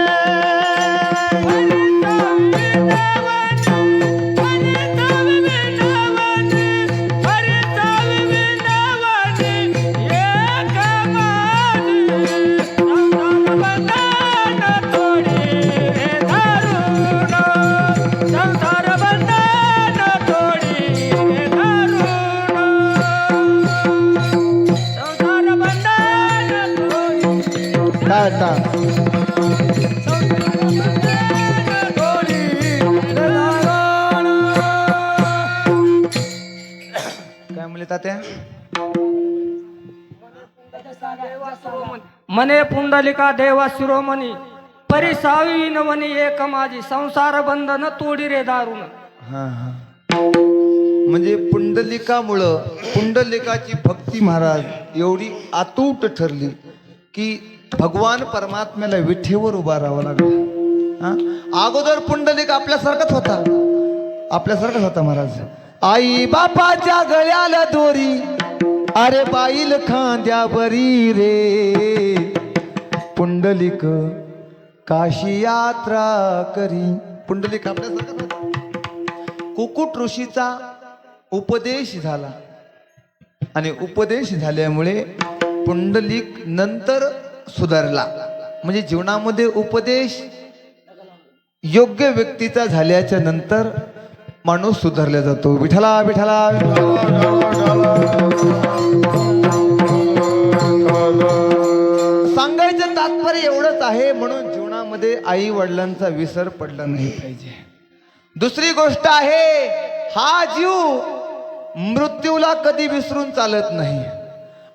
काय म्हणले तात्या? मने पुंडलिका देवा शिरोमणी, परिसावी नवनी एक माझी, संसार बंधन तोडी रे दारुण. हा हा, म्हणजे पुंडलिकामुळं, पुंडलिकाची भक्ती महाराज एवढी अतूट ठरली की भगवान परमात्म्याला विठेवर उभा राहावं लागलं. अगोदर पुंडलिक आपल्यासारखाच होता महाराज. आई बापाच्या गळ्याला दोरी, अरे बाईल खांद्यावरी रे, पुंडलिक काशी यात्रा करी. पुंडलिक आपल्यासारखाच होता. कुकुट ऋषीचा उपदेश झाला आणि उपदेश झाल्यामुळे पुंडलिक नंतर सुधारला. म्हणजे जीवनामध्ये उपदेश योग्य व्यक्तीचा झाल्याच्या नंतर माणूस सुधारला जातो. विठ्ठला विठ्ठला. सांगायचं तात्पर्य एवढंच आहे, म्हणून जीवनामध्ये आई वडिलांचा विसर पडला नाही पाहिजे. दुसरी गोष्ट आहे, हा जीव मृत्यूला कधी विसरून चालत नाही.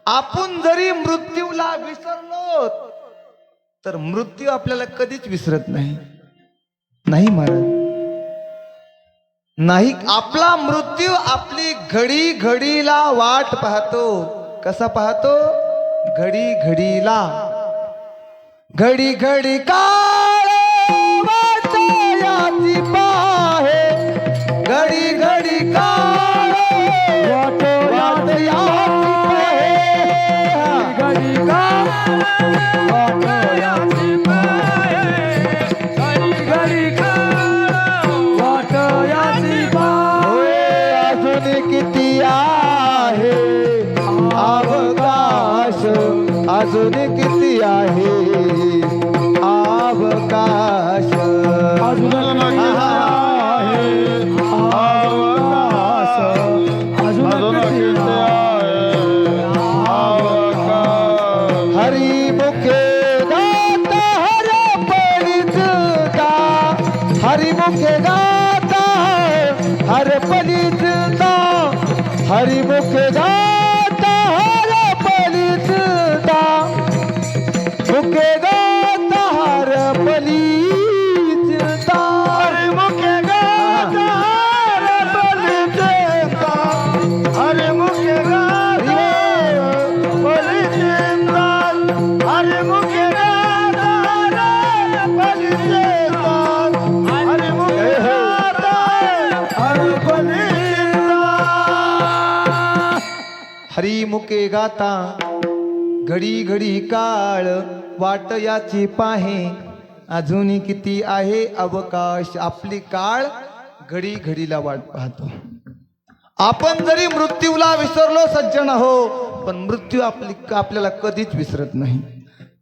आपण जरी मृत्यूला विसरलो तर मृत्यू आपल्याला कधीच विसरत नाही. नाही महाराज, नाही. आपला मृत्यू आपली घडी घडीला वाट पाहतो. कसा पाहतो? घडी घडीला. घडी घडी काळ वाट याची पाहे. घडी घडी काळ वाट याची पाहे. घडी काळ वाट याची पाहे. घडी घडी काळ वाट याची पाहे. अजून किती आहे अवकाश. अजून किती आहे अवकाश. अजून किती आहे अवकाश. अजून किती आहे अवकाश. हरी मुखे गाता हर पलिचता. हरी मुखे गाता हर पलिचता. हरी मुखे गाता हर पलिचता. मुखे गाता हर पलिचता. हरी मुखे गाता हर पलिचता. हरी मुखे गाता पलिचता. हरी मुखे गाता हर पलिचता. हरी मुखे गाता हर पलिचता. हरी मुके गाता घडी घडी काळ वाट याची पाहे. अजून किती आहे अवकाश. आपली काळ घडी घडीला वाट पाहतो. आपण जरी मृत्यूला विसरलो सज्जन हो, पण मृत्यू आपल्याला कधीच विसरत नाही.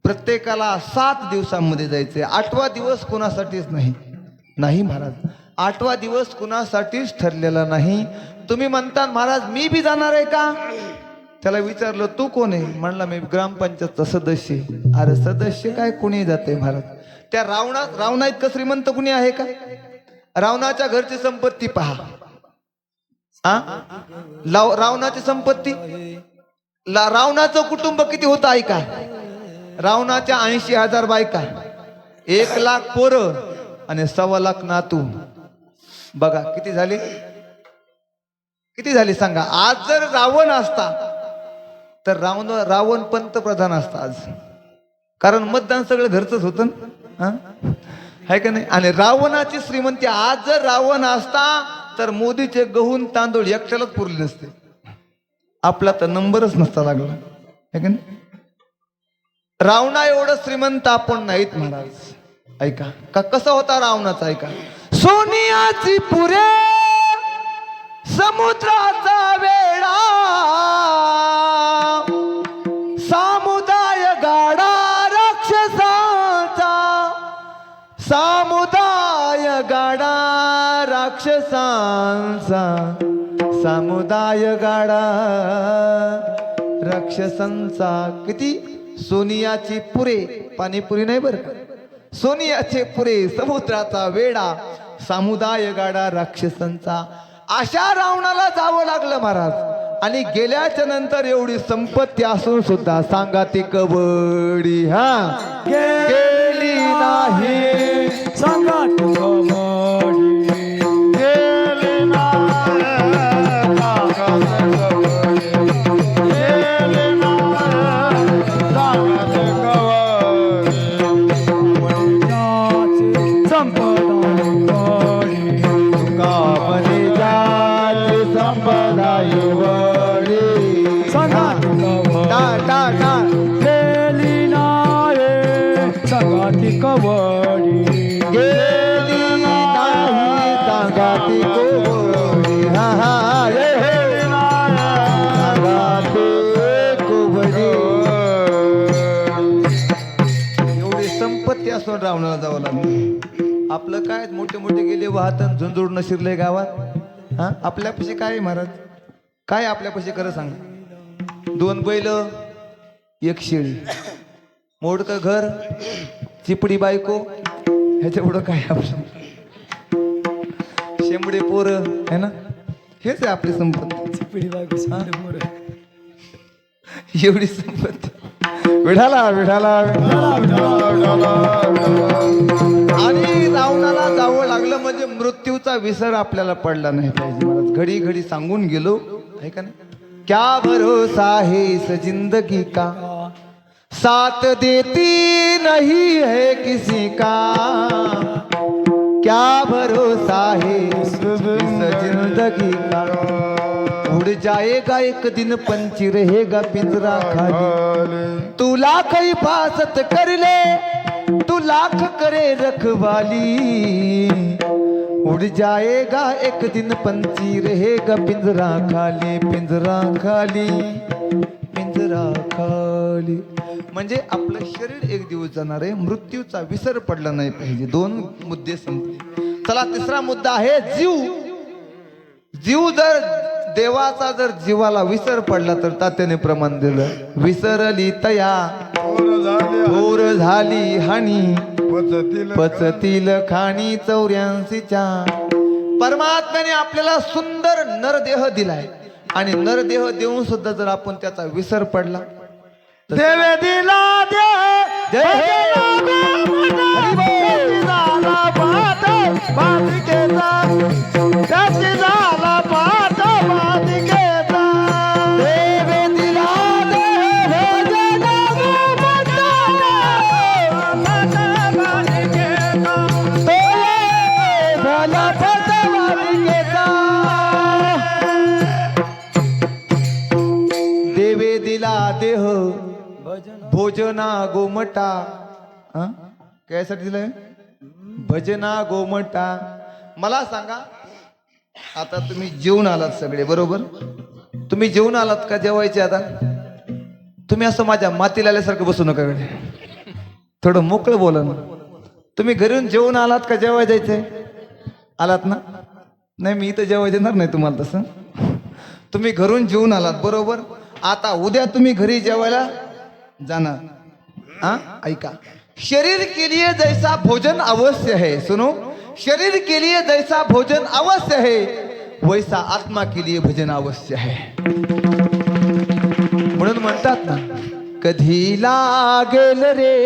प्रत्येकाला 7 दिवसांमध्ये जायचंय. 8वा दिवस कोणासाठीच नाही. नाही महाराज, 8वा दिवस कुणासाठीच ठरलेला नाही. तुम्ही म्हणता महाराज मी बी जाणार आहे का? त्याला विचारलं तू कोण आहे? म्हणला मी ग्रामपंचायतचा सदस्य. अरे सदस्य काय कुणी जाते महाराज? त्या रावणा इतकं श्रीमंत कुणी आहे का? रावणाच्या घरची संपत्ती पहा. रावणाची संपत्ती, रावणाचं कुटुंब किती होतं ऐका. रावणाच्या 80,000 बायका, 1,00,000 पोरं आणि 1,25,00,000 नातू. बघा किती झाले? किती झाली सांगा. आज जर रावण असता तर रावण पंतप्रधान असता आज. कारण मतदान सगळं घरचंच होतं ना, आहे का नाही? आणि रावणाची श्रीमंती, आज जर रावण असता तर मोदीचे गहून तांदूळ एकट्यालाच पुरले नसते. आपला तर नंबरच नसता लागला, आहे का नाही? रावणा एवढं श्रीमंत आपण नाहीत महाराज. ऐका का कसा होता रावणाचा. ऐका. सोनियाची पुरे समुद्राचा वेळा. सामुदाय गाडा राक्षसांचा. सामुदाय गाडा राक्षसांचा. सामुदाय गाडा राक्षसांचा. किती? सोनियाची पुरे, पाणीपुरी नाही बरं का. सोनियाचे पुरे, समुद्राचा वेडा, सामुदाय गाडा राक्षसांचा. अशा रावणाला जावं लागलं महाराज. आणि गेल्याच्या नंतर एवढी संपत्ती असून सुद्धा सांगा ती कबड्डी गेली नाही. सांगा ती कबड्डी गेली नाही. रावणाला जावं लागलं. आपलं काय मोठे मोठे गेले वाहतन झुंजूड न शिरले गावात. आपल्यापाशी काय महाराज? काय आपल्यापाशी खरं सांग. 2 बैल, 1 शेळी, मोडकं घर, चिपडी बायको, ह्याच्या पुढं काय आपलं? शेंबडे पोरं है ना, हेच आहे आपली संपत्ती. चिपडी बायको, एवढी संपत्ती. विढाला विढाला विढाला विढाला. आणि रावणाला जावं लागलं म्हणजे मृत्यूचा विसर आपल्याला पडला नाही पाहिजे. महाराज घडी घडी सांगून गेलो आहे का नाही. क्या भरोसा है इस जिंदगी का, साथ देती नहीं है किसी का. क्या भरोसा है इस जिंदगी का, उड़ जाएगा एक दिन पंछी रहेगा पिंजरा खाली. तू लाख हिफाजत कर ले, तू लाख करे रखवाली, उड़ जाएगा एक दिन पंछी रहेगा पिंजरा खाली. पिंजरा खाली, पिंजरा खाली. म्हणजे आपलं शरीर एक दिवस जाणार आहे, मृत्यूचा विसर पडला नाही पाहिजे. दोन मुद्दे संपले. चला तिसरा मुद्दा आहे जीव. जीव जर देवाचा जर जीवाला विसर पडला तर तात्याने प्रमाण दिलं. विसरली तया थोर झाली हानी, पचतील खाणी 84च्या. परमात्म्याने आपल्याला सुंदर नरदेह दिलाय आणि नरदेह देऊन सुद्धा जर आपण त्याचा विसर पडला, देवे दिला दे झाला पाठ बालिकेचा, त्याची झाला पाठ बालिकेचा. देवे दिला देवे दिला देह भोजना गोमटा. कायसाठी दिलंय? भजना गोमटा. मला सांगा, आता तुम्ही जेवून आलात सगळे बरोबर. तुम्ही जेवून आलात का? जेवायचे आता तुम्ही असं माझ्या मातीला आल्यासारखं बसू नका कडे, थोडं मोकळं बोला ना. तुम्ही घरून जेवून आलात का जेवाय जायचंय? आलात ना? नाही मी इथं जेवाय देणार नाही तुम्हाला तसं. तुम्ही घरून जेवून आलात बरोबर. आता उद्या तुम्ही घरी जेवायला जाणार. हाँ ऐका, शरीर के लिए जैसा भोजन अवश्य है, सुनो, शरीर के लिए जैसा भोजन अवश्य है वैसा आत्मा के लिए भजन अवश्य है. म्हणून म्हणतात ना, कधी लागेल रे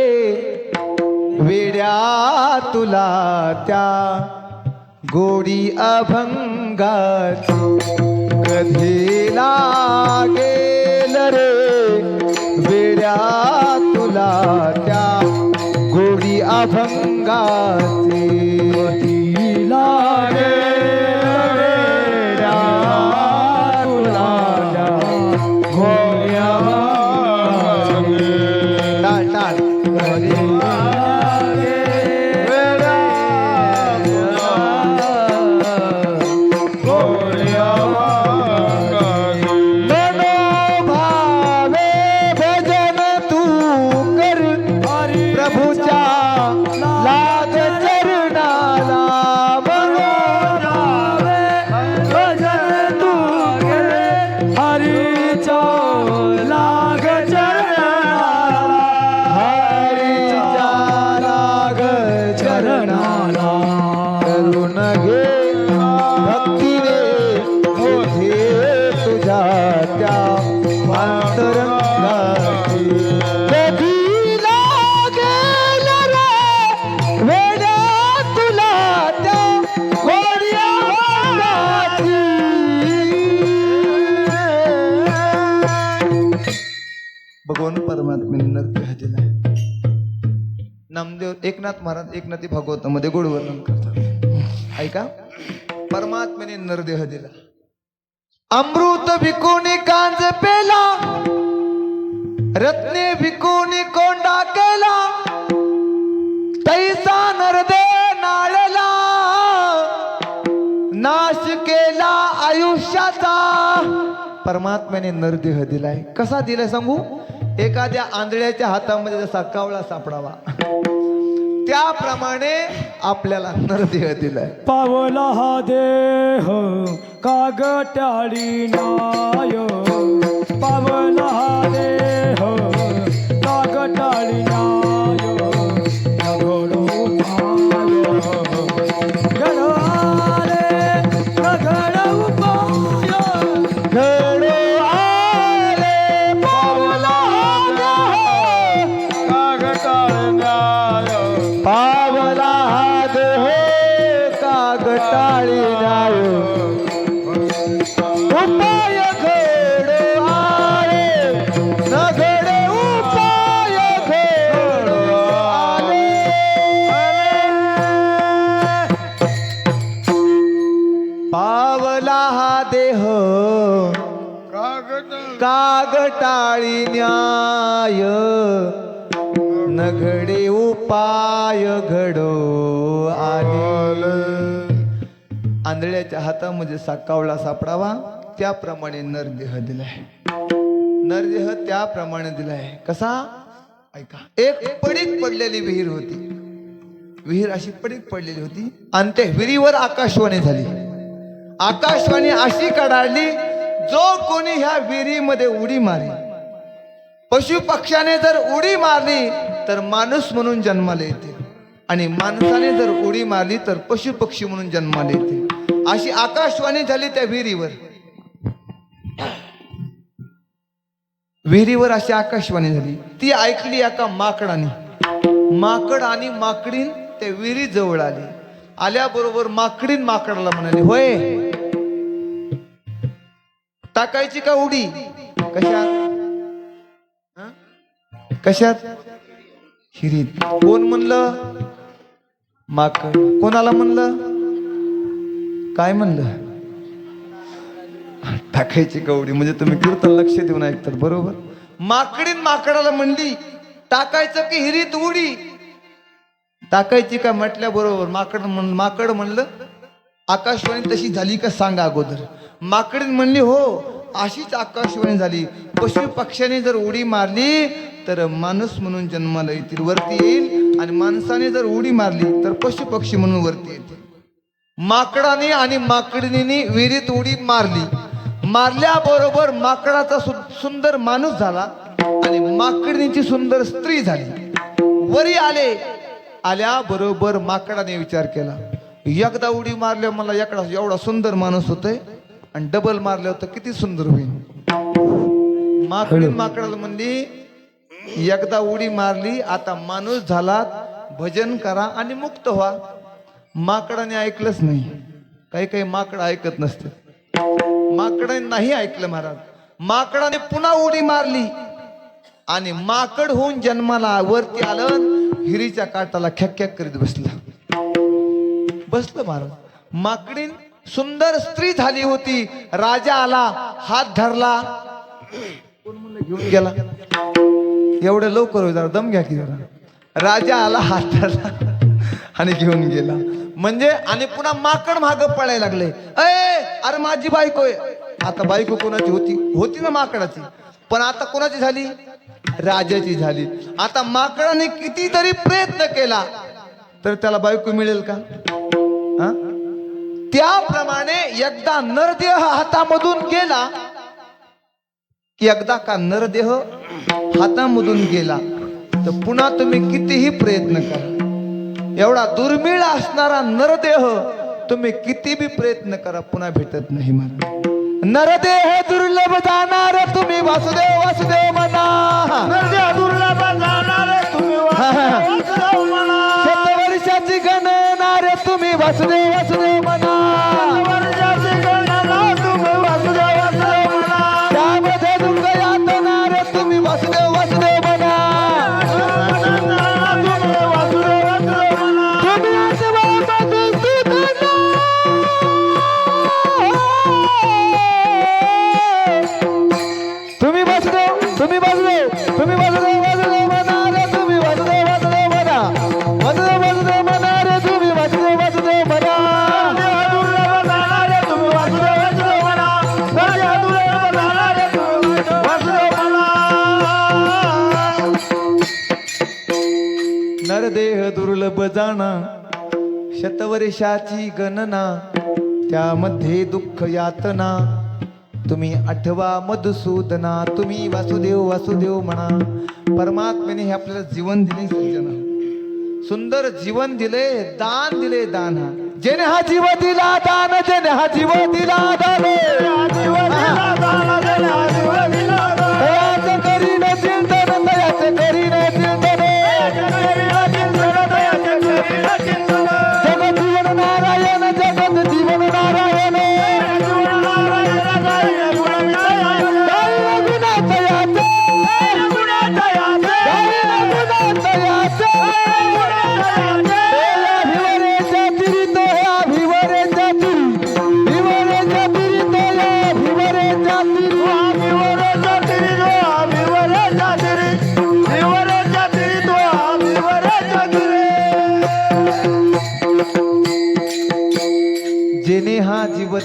वेड्या तुला त्या गोडी अभंगाची. कधी लागेल रे वेड्या तुला त्या गोडी अभंगाची. कधी लागेल वेड्या तुला त्या गोडी अभंगाची. टाळ टाळ. कधी भगवान परमात्म्याने नरदेह दिलाय. नामदेव एकनाथ महाराज एकनाथी भागवतामध्ये गोड वर्णन करतात. ऐका, परमात्म्याने नरदेह दिला. अमृत विकोणी कांज पेला, रत्ने विकोणी कोंडा केला, तैसा नरदेह नाळला, नाश केला आयुष्याचा. परमात्म्याने नरदेह दिलाय. कसा दिलाय सांगू? एखाद्या आंधळ्याच्या हातामध्ये जसा कावळा सापडावा त्याप्रमाणे आपल्याला नरदेह दिलाय. पावला हा देह कागटाळी नाय, पावला हा देह कागटाळी नाय. घडो पाय घडो आले घडो पाय घडो आले. पावला पावला हा देह काळी न्याय न घडे उपाय घडो आले. आंधळ्याच्या हातामध्ये कावळा सापडावा त्याप्रमाणे नरदेह दिलाय. नरदेह त्याप्रमाणे दिलाय. कसा? ऐका. एक पडीक पडलेली विहीर होती. विहीर अशी पडीक पडलेली होती आणि त्या विहिरीवर आकाशवाणी झाली. आकाशवाणी अशी कडाडली, जो कोणी ह्या विहिरीमध्ये उडी मारी, पशु पक्ष्याने जर उडी मारली तर माणूस म्हणून जन्माला येते, आणि माणसाने जर उडी मारली तर पशु पक्षी म्हणून जन्माला येते. अशी आकाशवाणी झाली त्या विहिरीवर. विहिरीवर अशी आकाशवाणी झाली. ती ऐकली एका माकडाने. माकड आणि माकडीन त्या विहिरी जवळ आली. आल्याबरोबर माकडीन माकडाला म्हणाली, होय टाकायची का उडी? कशात? कशात? हिरीत. कोण म्हणलं? माकड. कोणाला म्हणलं? काय म्हणलं? टाकायची का उडी? म्हणजे तुम्ही कीर्तन लक्ष देऊन ऐकतात बरोबर. माकडीन माकडाला म्हणली, टाकायचं की हिरीत उडी? टाकायची का म्हटल्या बरोबर माकड म्हणलं, आकाशवाणी तशी झाली का सांगा अगोदर. माकडीन म्हणली, हो अशीच आकाशवाणी झाली. पशु पक्ष्याने जर उडी मारली तर माणूस म्हणून जन्माला येतील, वरती येईल, आणि माणसाने जर उडी मारली तर पशु पक्षी म्हणून वरती येतील. माकडाने आणि माकडीने विहिरीत उडी मारली. मारल्याबरोबर माकडाचा सुंदर माणूस झाला आणि माकडीची सुंदर स्त्री झाली. वरी आले. आल्याबरोबर माकडाने विचार केला, एकदा उडी मारल्यावर मला एवढा सुंदर माणूस होतोय, आणि डबल मारल्यावर तर किती सुंदर होईल. माकडी माकडाला म्हणली, एकदा उडी मारली, आता माणूस झालात, भजन करा आणि मुक्त व्हा. माकडाने ऐकलंच नाही. काही काही माकड ऐकत नसते. माकडाने नाही ऐकलं महाराज. माकडाने पुन्हा उडी मारली आणि माकड होऊन जन्माला वरती आलं. हिरीच्या काटाला खॅक करीत बसलं महाराज. माकडीन सुंदर स्त्री झाली होती. राजा आला, हात धरला. कोण म्हणलं घेऊन गेला? एवढं लवकर हो, जरा दम घ्या की जरा. राजा आला, हात धरला आणि घेऊन गेला. म्हणजे आणि पुन्हा माकड माग पळायला लागले. अरे माझी बायको आहे. आता बायको कोणाची होती ना माकडाची, पण आता कोणाची झाली? राजाची झाली. आता माकडाने कितीतरी प्रयत्न केला तर त्याला बायको मिळेल का? त्याप्रमाणे एकदा नरदेह हातामधून गेला, एकदा का नरदेह हातामधून गेला तर पुन्हा तुम्ही कितीही प्रयत्न करा, एवढा दुर्मिळ असणारा नरदेह तुम्ही किती बी प्रयत्न करा पुन्हा भेटत नाही. मला नरदेह दुर्लभ जाणार तुम्ही वासुदेव वासुदेव म्हणा. नरदेह दुर्लभ जाणार तुम्ही वासुदेव म्हणा. शतवर्षाची गणना रे तुम्ही वासुदेव वासुदेव म्हणा. वर्षाची गणना तुम्ही वासुदेव वासुदेव म्हणा. त्यामध्ये दुःख यातना रे तुम्ही वासुदेव वासुदेव म्हणा. तुम्ही वासुदेव वासुदेव म्हणा. तुम्ही आजोबापासून सुधारणा. तुम्ही वासुदेव तुम्ही वासुदेव तुम्ही वासुदेव वासुदेव म्हणा रे तुम्ही वासुदेव वासुदेव म्हणा. वासुदेव वासुदेव म्हणा रे तुम्ही वासुदेव वासुदेव म्हणा. नरदेह दुर्लभ जाणार तुम्ही वासुदेव वासुदेव म्हणा. नरदेह दुर्लभ जाणार तुम्ही वासुदेव म्हणा. नरदेह दुर्लभ जाणा, शतवर्षाची गणना, त्यामध्ये दुःख यातना, तुम्ही आठवा मधुसूदना. तुम्ही वासुदेव वासुदेव म्हणा. परमात्म्याने हे आपल्याला जीवन दिले सज्जना, सुंदर जीवन दिले, दान दिले. दान हा जेने हा जीव दिला दान, जेने हा जीव दिला दान, तयाच करीन चिंतन, तयाच करीन चिंतन. जगत जीवन नारायण, जगत जीवन नारायण.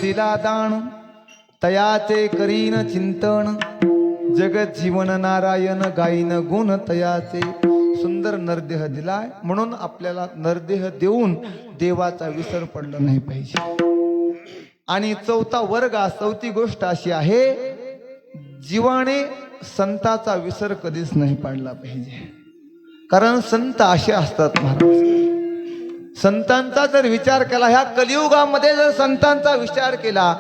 दिला दान, तयाचे करीन चिंतन, जगत जीवन नारायण गाईन गुण तयाचे. सुंदर नरदेह दिलाय म्हणून आपल्याला नरदेह देऊन देवाचा विसर पडला नाही पाहिजे. आणि चौथा वर्ग, चौथी गोष्ट अशी आहे, जीवाने संताचा विसर कधीच नाही पाडला पाहिजे. कारण संत असे असतात महाराज, संतांचा जर विचार केला, ह्या कलियुगामध्ये जर संतांचा विचार केला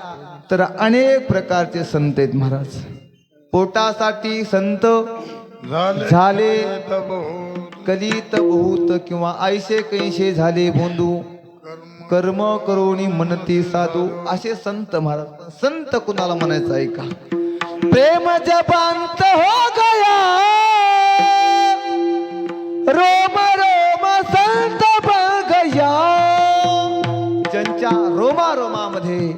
तर अनेक प्रकारचे संत आहेत महाराज. पोटासाठी संत झाले कलित बहुत, किंवा ऐसे कैसे झाले बोंदू, कर्म करोनी मनती साधू, असे संत महाराज. संत कुणाला म्हणायचं आहे का? प्रेम जपांत हो गया, रोम रोम संत बन गया. ज्यांच्या रोमारोमामध्ये,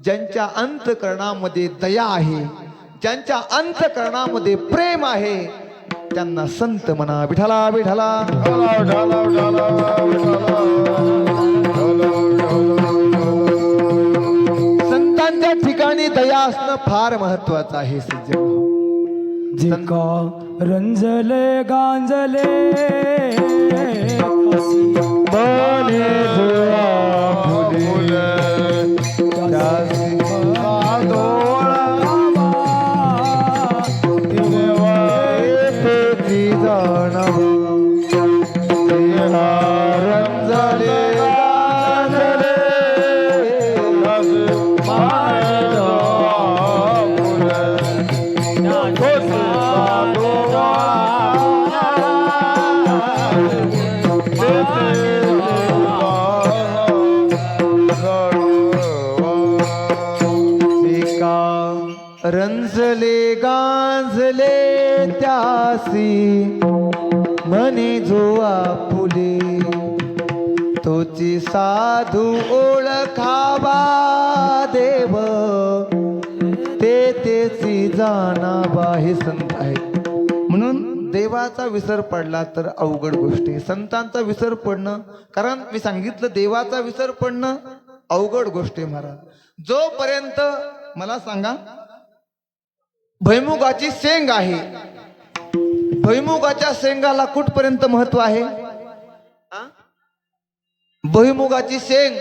ज्यांच्या अंतकरणामध्ये दया आहे, ज्यांच्या अंतकरणामध्ये प्रेम आहे, त्यांना संत म्हणा. विठला विठला. संतांच्या ठिकाणी दया असणं फार महत्वाचं आहे. सज्जन, जिका रंजले गांजले बने जुआ फुले, त्यासी रंजले गांजले त्यासी म्हणे जो आपुले, तोची साधू ओळखावा देव, ते तेची जाणावा. हे संत आहेत. म्हणून देवाचा विसर पडला तर अवघड गोष्टी. संतांचा विसर पडणं, कारण मी सांगितलं देवाचा विसर पडणं अवघड गोष्ट आहे महाराज. जोपर्यंत मला सांगा, भैमुगाची शेंग आहे, भैमुगाच्या शेंगाला कुठपर्यंत महत्व आहे? भुईमुगाची शेंग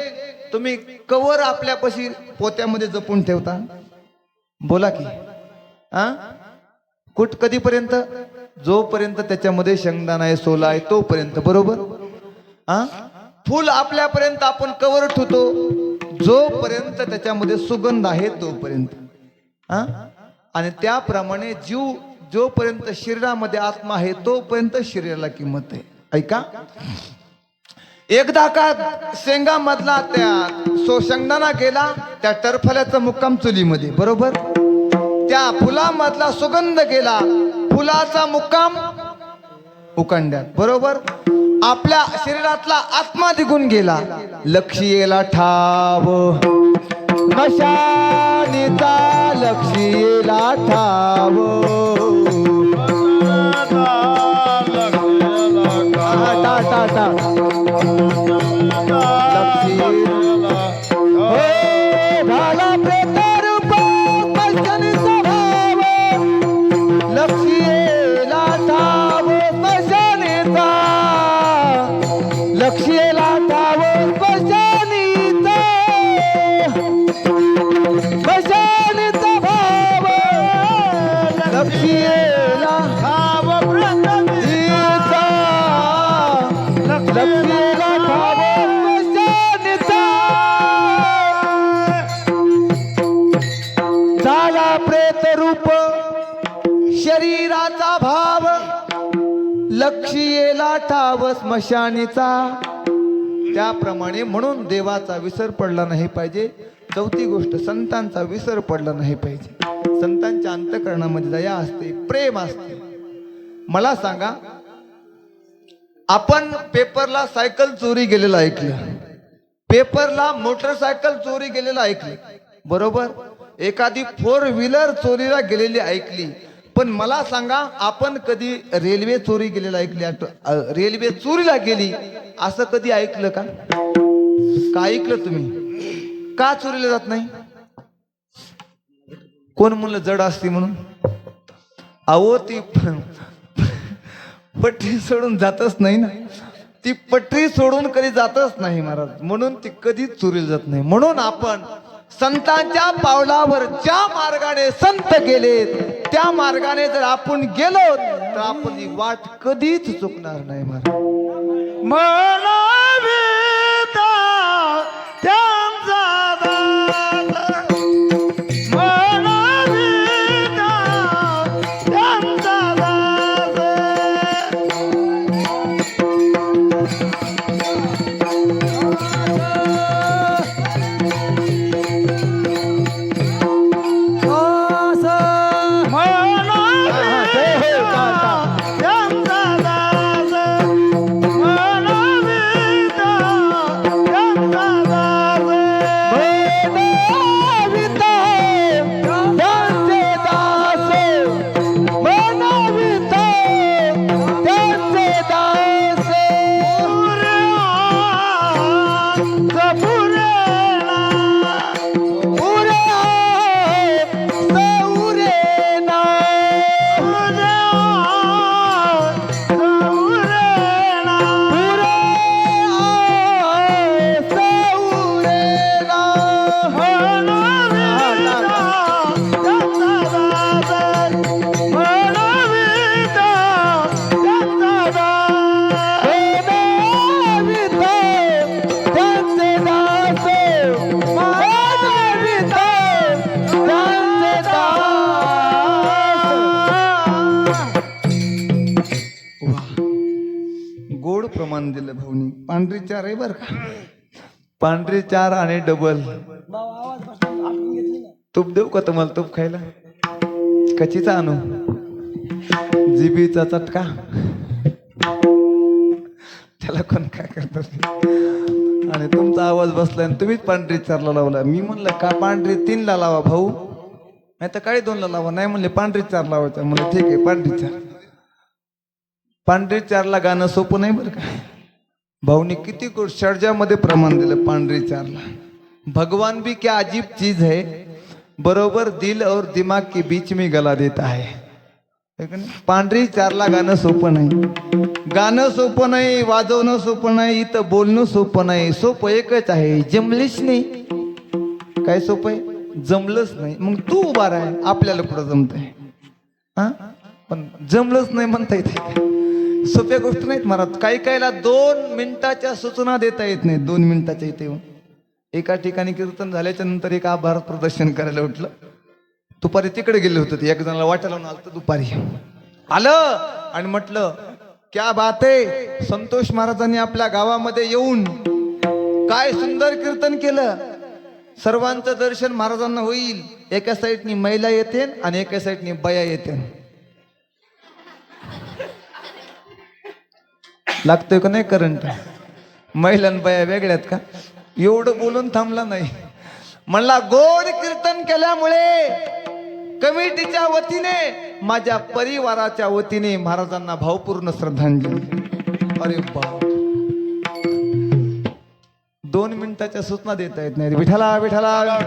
तुम्ही कवर आपल्यापाशी पोत्यामध्ये जपून ठेवता? बोला की कधीपर्यंत? जोपर्यंत त्याच्यामध्ये शेंगदाणा आहे, सोला आहे, तोपर्यंत. बरोबर. फुल आपल्यापर्यंत आपण कवर ठेवतो जोपर्यंत त्याच्यामध्ये सुगंध आहे तोपर्यंत. आणि त्याप्रमाणे जीव जोपर्यंत शरीरामध्ये आत्मा आहे तोपर्यंत शरीराला किंमत आहे. ऐका, एकदा का शेंगामधला त्या शेंगदाणा गेला, त्या टरफल्याचा मुक्काम चुलीमध्ये. बरोबर. त्या फुलामधला सुगंध गेला, फुलाचा मुक्काम उकंड्यात. बरोबर. आपल्या शरीरातला आत्मा निघून गेला, लक्ष्मीला ठाव मशानीचा, लक्ष्मीला ठाव. टा टा झाला प्रेतरूप मशानीचा भाव, लक्ष्मीला ठाव मशानीचा, लक्ष्मीला ठाव मशानीचा, मशानीचा भाव, लक्ष्मीला ठाव प्रेतरूपा, लक्ष्मीला ठाव मशानीचा. झाला प्रेतरूप शरीराचा भाव, लक्ष्मीला ठाव स्मशानीचा. त्याप्रमाणे म्हणून देवाचा विसर पडला नाही पाहिजे. चौथी गोष्ट, संतांचा विसर पडला नाही पाहिजे. संतांच्या अंतःकरणामध्ये दया असते, प्रेम असते. मला सांगा, आपण पेपरला सायकल चोरी गेलेलं ऐकलं, पेपरला मोटरसायकल चोरी गेलेलं ऐकलं. बरोबर. एखादी 4 व्हीलर चोरीला गेलेली ऐकली. पण मला सांगा, आपण कधी रेल्वे चोरी गेलेलं ऐकली? रेल्वे चोरीला गेली असं कधी ऐकलं का? काय ऐकलं तुम्ही? का चोरीला जात नाही? कोण म्हणलं जड असते म्हणून? अहो ती पटरी सोडून जातच नाही ना, ती पटरी सोडून कधी जातच नाही महाराज, म्हणून ती कधीच चोरीला जात नाही. म्हणून आपण संतांच्या पावलावर ज्या मार्गाने संत गेले त्या मार्गाने जर आपण गेलो तर आपण ही वाट कधीच चुकणार नाही महाराज. मला वेता त्यांचा दास, मला वेता त्यांचा दास. गोड प्रमाण दिलं भाऊनी. पांढरी चार आहे बर का, पांढरी चार आणि डबल. तूप देऊ का तुम्हाला? तूप खायला कचीचा आणू? जिबीचा चटका, त्याला कोण काय करतात? आणि तुमचा आवाज बसलाय आणि तुम्हीच पांढरी चारला लावला. मी म्हणलं का पांढरी 3ला लावा भाऊ, नाही तर काय 2ला लावा. नाही म्हणले पांढरी 4 लावायचं. म्हणलं ठीक आहे पांढरी 4. पांढरी 4ला गाणं सोपं नाही बरं का. भाऊनी किती गोड शर्जामध्ये प्रमाण दिलं पांढरी 4ला. भगवान भी क्या अजीब चीज है, बरोबर दिल और दिमाग के बीच में गला देता है. पांढरी 4ला गाणं सोपं नाही. गाणं सोपं नाही, वाजवणं सोपं नाही, इथं बोलणं सोपं नाही. सोपं एकच आहे, जमलीच नाही. काय सोपं आहे? जमलंच नाही. मग तू उभा राह, आपल्याला कुठं जमतंय? हा, पण जमलंच नाही म्हणता येते. सोप्या गोष्ट नाहीत महाराज. काही काहीला 2 मिनिटाच्या सूचना देता येत नाही. 2 मिनिटाच्या इथे येऊन एका ठिकाणी कीर्तन झाल्याच्या नंतर एक आभार प्रदर्शन करायला उठलं. दुपारी तिकडे गेले होते. एक जणाला वाटायला लावून आलं, दुपारी आलं आणि म्हटलं क्या बात आहे, संतोष महाराजांनी आपल्या गावामध्ये येऊन काय सुंदर कीर्तन केलं. सर्वांचं दर्शन महाराजांना होईल. एका साईडनी महिला येते आणि एका साईडनी बाया येते. लागतोय का नाही करंट? महिला आणि बाया वेगळ्यात का? एवढं बोलून थांबला नाही. म्हणला गोड कीर्तन केल्यामुळे कमिटीच्या वतीने, माझ्या परिवाराच्या वतीने महाराजांना भावपूर्ण श्रद्धांजली. अरे बाप, 2 मिनिटाच्या सूचना देता येत नाही. विठाला विठाला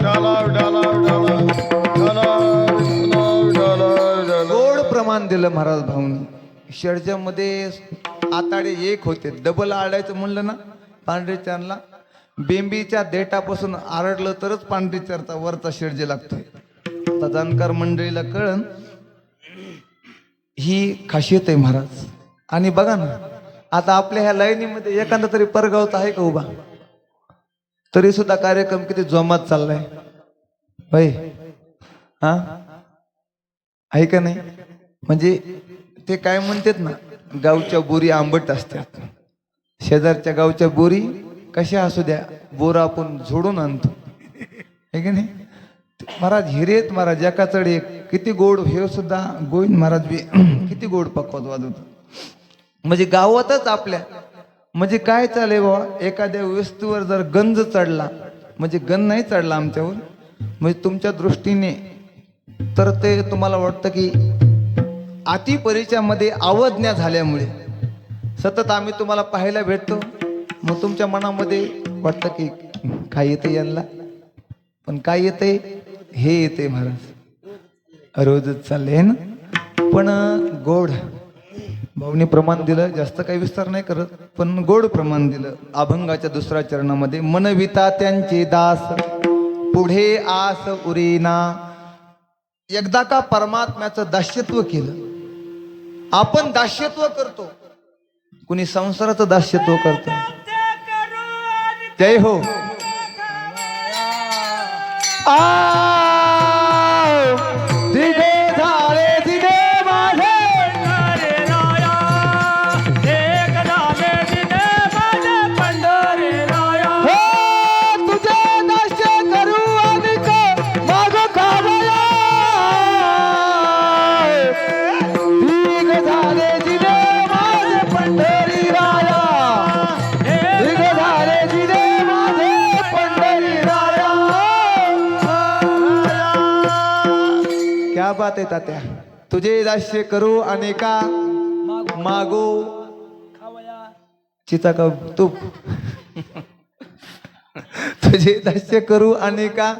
गोड प्रमाण दिलं महाराज भाऊनी. शर्जामध्ये आताडे एक होते. डबल आडायचं म्हणलं ना पांढरी 4ला, बेंबीच्या देठापासून आरडलं तरच पांढरी 4चा वरचा शेडजे लागतोय. आता जाणकार मंडळीला कळण ही खासियत आहे महाराज. आणि बघा ना, आता आपल्या ह्या लाईनीमध्ये एखादा तरी परगावता आहे का उभा? तरी सुद्धा कार्यक्रम किती जोमात चाललाय भाई. हा, आहे का नाही? म्हणजे ते काय म्हणतात ना, गावच्या बोरी आंबट असतात. शेजारच्या गावच्या बोरी कशा असू द्या, बोर आपण झोडून आणतो, आहे का नाही महाराज? हिरेत महाराज एका चढ एक. किती गोड हे सुद्धा गोविंद महाराज बी किती गोड पकवत वाजवत. म्हणजे गावातच आपल्या म्हणजे काय चालेल बाबा, एखाद्या वस्तूवर जर गंज चढला, म्हणजे गंज नाही चढला आमच्यावर, म्हणजे तुमच्या दृष्टीने तर ते तुम्हाला वाटतं की अति परिचयामध्ये अवज्ञा झाल्यामुळे सतत आम्ही तुम्हाला पाहायला भेटतो. मग तुमच्या मनामध्ये वाटतं की काय येतं यांना, पण काय येते हे येते महाराज रोजच चालले आहे ना पण गोड भाऊनी प्रमाण दिलं जास्त काही विस्तार नाही करत पण गोड प्रमाण दिलं अभंगाच्या दुसऱ्या चरणामध्ये मनविता त्यांचे दास पुढे आस उरेना एकदा का परमात्म्याचं दास्यत्व केलं आपण दास्यत्व करतो कुणी संसाराचं दास्यत्व करतो जय हो दिगे झाले दिगे माझे हो तुझे दास्य करू अधिक माग खावया दिग झाले दिगे माझे पंढरी राया दिग झाले दिगे माझे पंढरी राया क्या बात आहे तात्या तुझे दास्य करू अनेका मागो चिता का तूप तुझे दास्य करू अनेका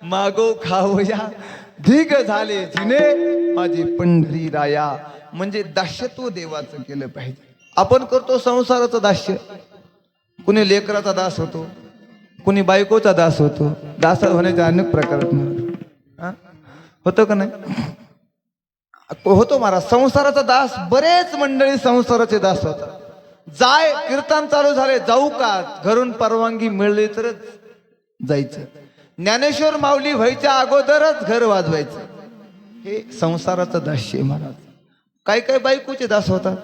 मागो खावया धिग झाले जिने माझी पंढरी राया म्हणजे दास्यत्व देवाचं केलं पाहिजे आपण करतो संसाराचं दास्य कुणी लेकराचा दास होतो कुणी बायकोचा दास होतो दास होण्याचे अनेक प्रकार आहेत महाराज होतो का नाही होतो महाराज संसाराचा दास बरेच मंडळी संसाराचे दास होतात जाय कीर्तन चालू झाले जाऊ का घरून परवानगी मिळली तरच जायचं ज्ञानेश्वर माऊली व्हायच्या अगोदरच घर वाजवायचं हे संसाराचं दास्य आहे महाराज काही काही बायकोचे दास होतात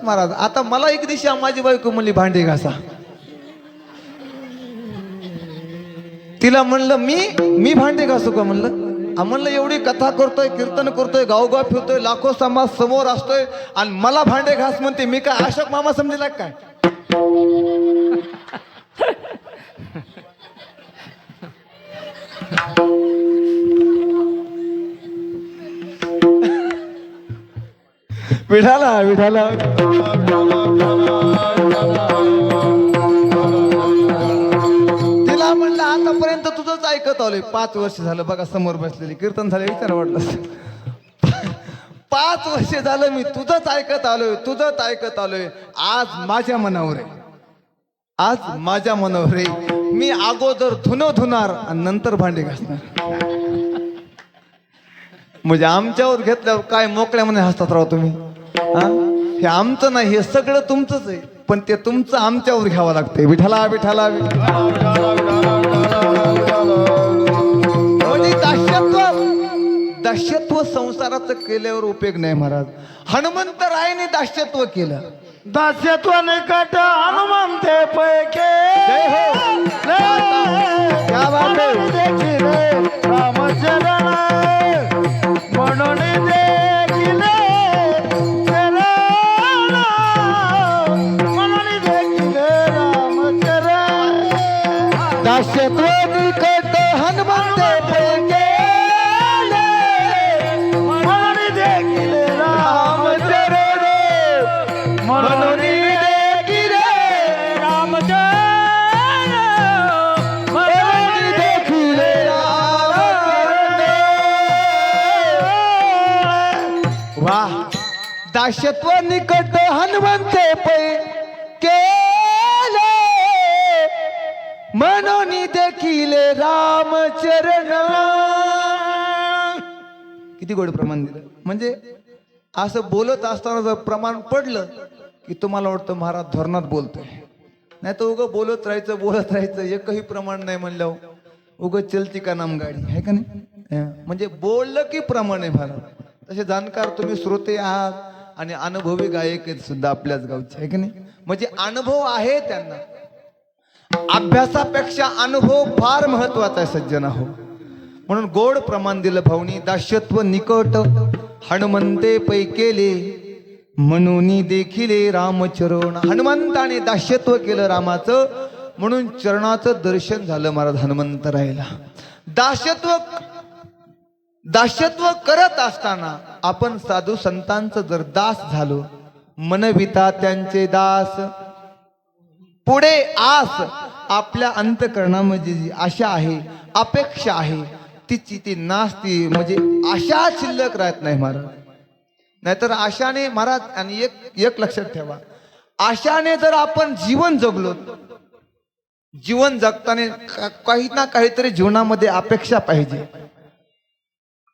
महाराज आता मला एक दिवशी माझी बायको म्हणली भांडे घासा तिला म्हणलं मी भांडे घासू का म्हणलं म्हणलं एवढी कथा करतोय कीर्तन करतोय गावगाव फिरतोय लाखो समाज समोर असतोय आणि मला भांडे घास म्हणते मी काय अशोक मामा समजेला काय विठाला विठाला तिला म्हणलं आतापर्यंत तुझंच ऐकत आलोय 5 वर्ष झालं बघा समोर बसलेली कीर्तन झालं विचार वाटलं 5 वर्ष झालं मी तुझंच ऐकत आलोय आज माझ्या मनावर आहे मी अगोदर धुणार आणि नंतर भांडे घासणार म्हणजे आमच्यावर घेतल्यावर काय मोकळ्या मने हसतात राव तुम्ही हे आमचं नाही हे सगळं तुमचंच आहे पण ते तुमचं आमच्यावर घ्यावं लागतंय विठाला विठाला म्हणजे दास्यत्व संसाराचं केल्यावर उपयोग नाही महाराज हनुमंतरायाने दास्यत्व केलं दास्यत्व निकट हनुमंते पैके जय हो क्या बात है देखिले रामचरण म्हणून देखिले चरण म्हणून देखिले रामचरण दास्यत्व निकट हनुमंते पैके म्हणून देखिले रामचरण म्हणून देखिले रामचरण म्हणून देखिले वाह दास्यत्व निकट हनुमंते पै केले म्हणून देखिले रामचरण किती गोड प्रमाण दिलं म्हणजे असं बोलत असताना जर प्रमाण पडलं की तुम्हाला वाटतं महाराज धोरणात बोलतोय नाही तर उगं बोलत राहायचं एकही प्रमाण नाही म्हणलं उगं चलती का नाम गाडी आहे का नाही म्हणजे बोललं की प्रमाण आहे महाराज तसे जाणकार तुम्ही श्रोते आहात आणि अनुभवी गायक आहेत सुद्धा आपल्याच गावचे आहे की नाही म्हणजे अनुभव आहे त्यांना अभ्यासापेक्षा अनुभव फार महत्वाचा आहे सज्जन हो म्हणून गोड प्रमाण दिलं भाऊनी दास्यत्व निकट हनुमंते पै केले म्हणून देखिले रामचरण हनुमंताने दास्यत्व केलं रामाचं म्हणून चरणाचं दर्शन झालं महाराज हनुमंतरायाला दास्यत्व करत असताना आपण साधू संतांचं जर दास झालो मनविता त्यांचे दास पुढे आस आपल्या अंतःकरणामध्ये जी आशा आहे, अपेक्षा आहे, तिची ती नास्ती, म्हणजे आशा शिल्लक राहत नाही महाराज. नाहीतर आशाने महाराज, आणि एक लक्षात ठेवा, आशाने जर आपण जीवन जगलो, जीवन जगताना काही ना काहीतरी जीवनामध्ये अपेक्षा पाहिजे,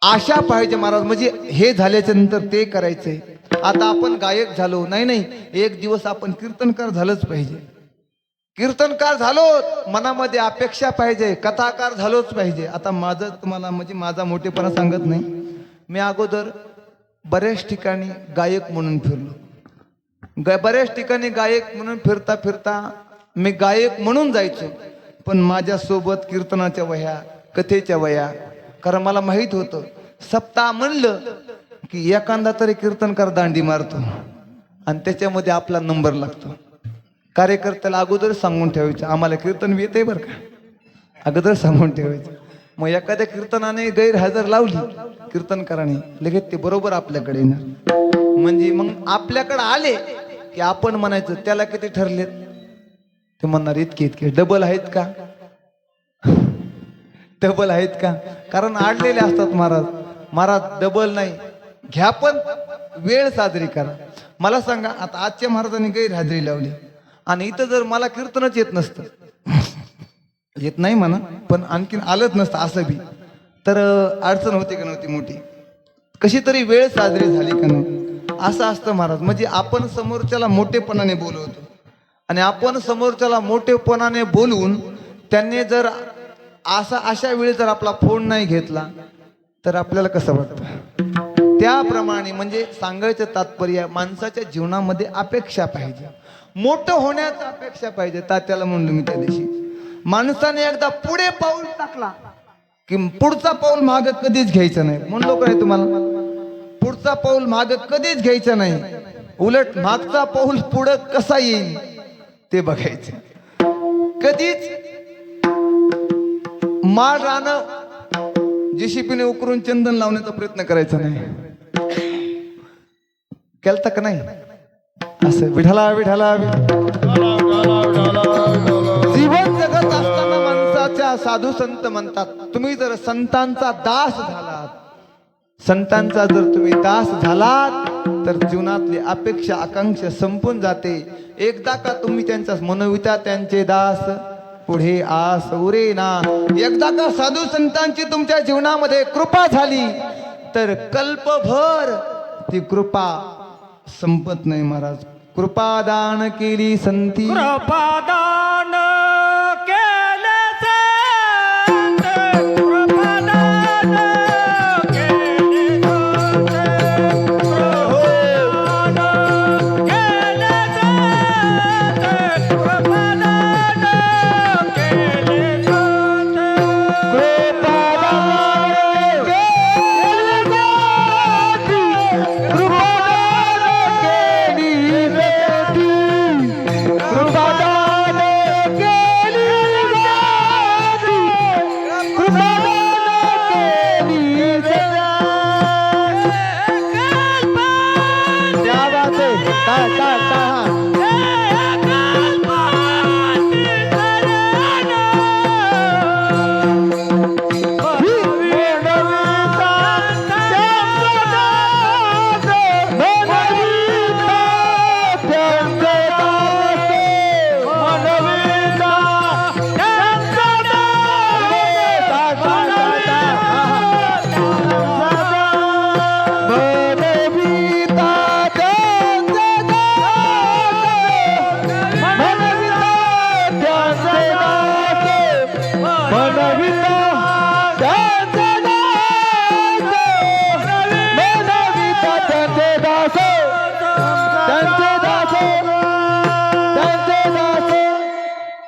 आशा पाहिजे महाराज. म्हणजे हे झाल्याच्या नंतर ते करायचंय. आता आपण गायक झालो, नाही, एक दिवस आपण कीर्तनकार झालोच पाहिजे. कीर्तनकार झालो, मनामध्ये अपेक्षा पाहिजे, कथाकार झालोच पाहिजे. आता माझं तुम्हाला म्हणजे माझा मोठेपणा सांगत नाही, मी अगोदर बऱ्याच ठिकाणी गायक म्हणून फिरलो. बऱ्याच ठिकाणी गायक म्हणून फिरता फिरता मी गायक म्हणून जायचो, पण माझ्यासोबत कीर्तनाच्या वह्या, कथेच्या वह्या. कारण मला माहित होतं, सप्ताह म्हणलं की एखादा तरी कीर्तनकार दांडी मारतो आणि त्याच्यामध्ये आपला नंबर लागतो. कार्यकर्त्याला अगोदर सांगून ठेवायचं, आम्हाला कीर्तन येते बरं का, अगोदर सांगून ठेवायचं. मग एखाद्या कीर्तनाने गैरहजर लावली कीर्तनकाराने, लगेच ते बरोबर आपल्याकडे येणार. म्हणजे मग आपल्याकडे आले की आपण म्हणायचं, त्याला किती ठरलेत? ते म्हणणार इतके डबल आहेत का? डबल आहेत का? कारण आडलेले असतात महाराज डबल नाही घ्या, पण वेळ साजरी करा. मला सांगा, आता आजच्या महाराजांनी गैरहजेरी लावली आणि इथं जर मला कीर्तनच येत नसतं, येत नाही म्हणा, पण आणखीन आलंच नसतं असं बी, तर अडचण होती का नव्हती मोठी? कशी तरी वेळ साजरी झाली का नाही? असं असतं महाराज. म्हणजे आपण समोरच्याला मोठेपणाने बोलवतो, आणि आपण समोरच्याला मोठेपणाने बोलून त्यांनी जर अशा वेळी जर आपला फोन नाही घेतला तर आपल्याला कसं वाटतं? त्याप्रमाणे म्हणजे सांगायचं तात्पर्य, माणसाच्या जीवनामध्ये अपेक्षा पाहिजे, मोठं होण्याचा अपेक्षा पाहिजे. तात्याला म्हणलो मी त्या दिवशी, माणसाने एकदा पुढे पाऊल टाकला की पुढचा पाऊल माग कधीच घ्यायचं नाही. म्हणलो का नाही तुम्हाला? पुढचा पाऊल माग कधीच घ्यायचं नाही, उलट मागचा पाऊल पुढं कसा येईल ते बघायचं. कधीच माळ रानं जेसीपीने उकरून चंदन लावण्याचा प्रयत्न करायचा नाही. केलता का नाही? असं विठाला विठाला जीवन जगत असताना माणसाच्या साधू संत म्हणतात, तुम्ही जर संतांचा दास झालात, संतांचा जर तुम्ही दास झालात तर जीवनातली अपेक्षा आकांक्षा संपून जाते. एकदा का तुम्ही त्यांचा मनविता त्यांचे दास, पुढे आस उरेना. एकदा का साधू संतांची तुमच्या जीवनामध्ये कृपा झाली तर कल्पभर ती कृपा संपत नाही महाराज. कृपादान केली संती, कृपादान केले संत, कृपादान केले संत, कृपादान केले संत, कृपादान केले संत, कृपादान केले संत, कृपादान केली संत, कृपादान केली संत. क्या बात है,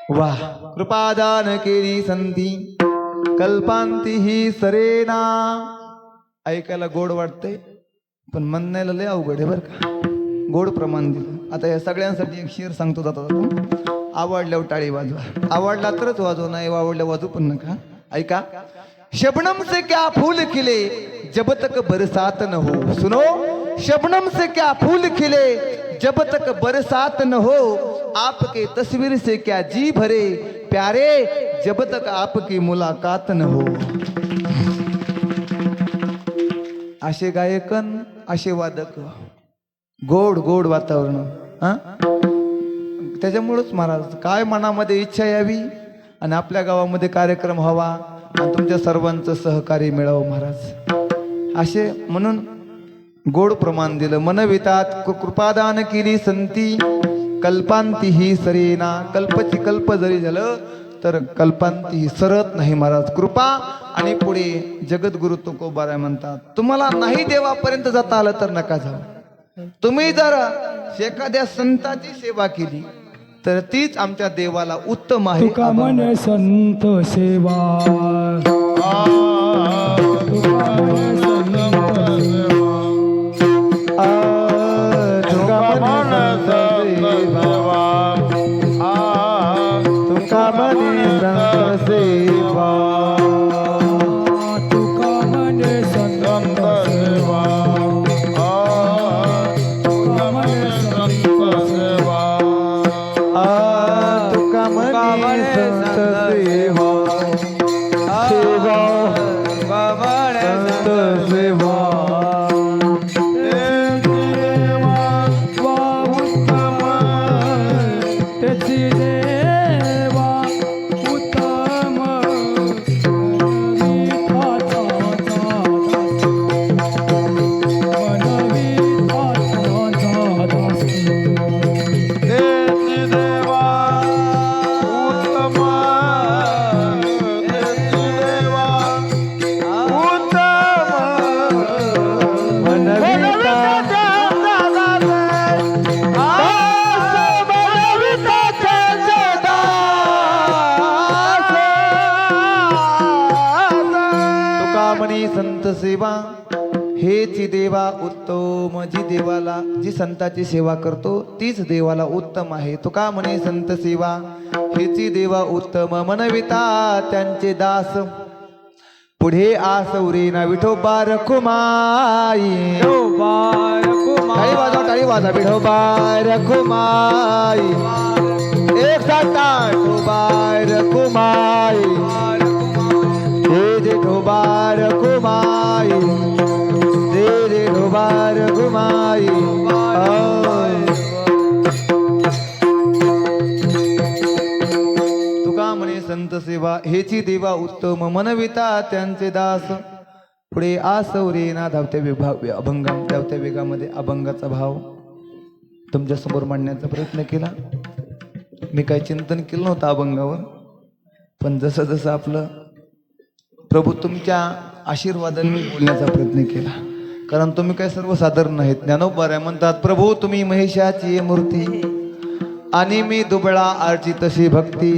वाह. कृपादान केली संधी कल्पांती ही सरेना. ऐकायला गोड वाटते पण म्हणण्याला लय अवघड आहे बरं का. गोड प्रमाण दिलं. आता या सगळ्यांसाठी एक शेर सांगतो जाता जाता. आवडल्यावर टाळी वाजवा, आवडला तरच वाजव, नाही आवडल्या वाजू पण नका. ऐका. शबनम से क्या फूल खिले जब तक बरसात न हो. सुनो, शबनम से क्या फूल खिले जब तक बरसात न हो. आपके तस्वीर से क्या जी भरे प्यारे जब तक आपकी मुलाकात न हो. असे गायकन, असे वादक, गोड गोड वातावरण. हा, त्याच्यामुळंच महाराज काय मनामध्ये इच्छा यावी आणि आपल्या गावामध्ये कार्यक्रम व्हावा आणि तुमच्या सर्वांचं सहकार्य मिळावं महाराज. असे म्हणून गोड प्रमाण दिलं. मनवितात कृपादान केली संती, कल्पांती ही सरेना. कल्पची कल्प जरी झालं तर कल्पांती ही सरत नाही महाराज. कृपा आणि पुढे जगद्गुरु तुकोबाराय म्हणतात, तुम्हाला नाही देवापर्यंत जाता आलं तर नका जाऊ. तुम्ही जर एखाद्या संताची सेवा केली तर तीच आमच्या देवाला उत्तम आहे. तुका म्हणे संत सेवा, तुका म्हणे संत सेवा, तुका म्हणे संत सेवा, तुका म्हणे संत सेवा, तुका म्हणे संत सेवा, तुका म्हणे संत सेवा, तुका म्हणे संत सेवा, सेवा संत सेवा. त्याची देवा उत्तम, संत सेवा हेच देवा उत्तम. जी संताची सेवा करतो तीच देवाला उत्तम आहे. तुका म्हणे संत सेवा हेची देवा उत्तम. मनविता त्यांचे दास पुढे आसौरेना. विठोबा रखुमाई, टाळी वाजा विठोबा रखुमाई. एक साथ विठोबा रखुमाई, हे जे ढोबार घुमाई, रे ढोबार घुमाई. तुका म्हणे संत सेवा हेची देवा उत्तम. मनविता त्यांचे दास पुढे आसौरेना. धावत्या विभाग अभंगम, धावत्या वेगामध्ये अभंगाचा भाव तुमच्या समोर मांडण्याचा प्रयत्न केला. मी काही चिंतन केलं नव्हतं अभंगावर, पण जसं जसं आपलं प्रभू तुमच्या आशीर्वादाने बोलण्याचा प्रयत्न केला. कारण तुम्ही काही सर्वसाधारण नाहीत. ज्ञानोबाराय म्हणतात, प्रभू तुम्ही महेशाची मूर्ती आणि मी दुबळा आरची तशी भक्ती.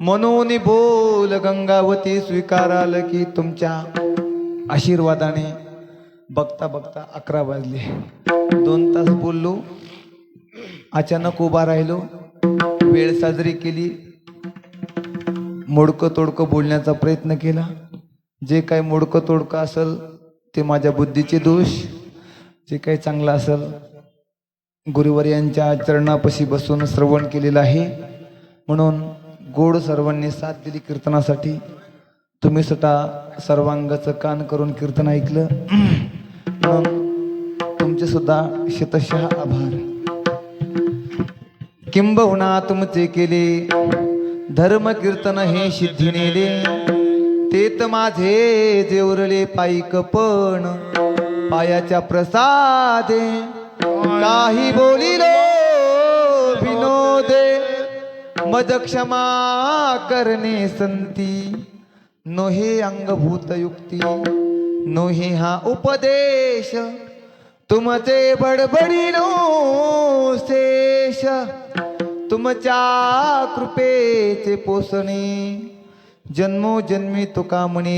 म्हणून बोल गंगावती स्वीकाराल की तुमच्या आशीर्वादाने. बघता बघता 11 वाजले. 2 तास बोललो, अचानक उभा राहिलो, वेळ साजरी केली, मोडकं तोडकं बोलण्याचा प्रयत्न केला. जे काही मोडकं तोडकं असेल ते माझ्या बुद्धीचे दोष, जे काही चांगलं असेल गुरुवर यांच्या चरणापाशी बसून श्रवण केलेलं आहे. म्हणून गोड सर्वांनी साथ दिली कीर्तनासाठी. तुम्ही स्वतः सर्वांगाचं कान करून कीर्तन ऐकलं, म्हणून तुमचे सुद्धा शतशः आभार. किंबहुना तुमचे केले धर्म कीर्तन हे सिद्धी नेले. तेत माझे जेवरले पायिक पण पायाच्या प्रसादे. काही बोलिलो विनोदे मज क्षमा करणे संती. नोहे अंगभूत युक्ती नोहे हा उपदेश. तुमचे बडबडिनो शेष. तुमच्या कृपेचे पोषणे जन्मोजन्मी तुका म्हणे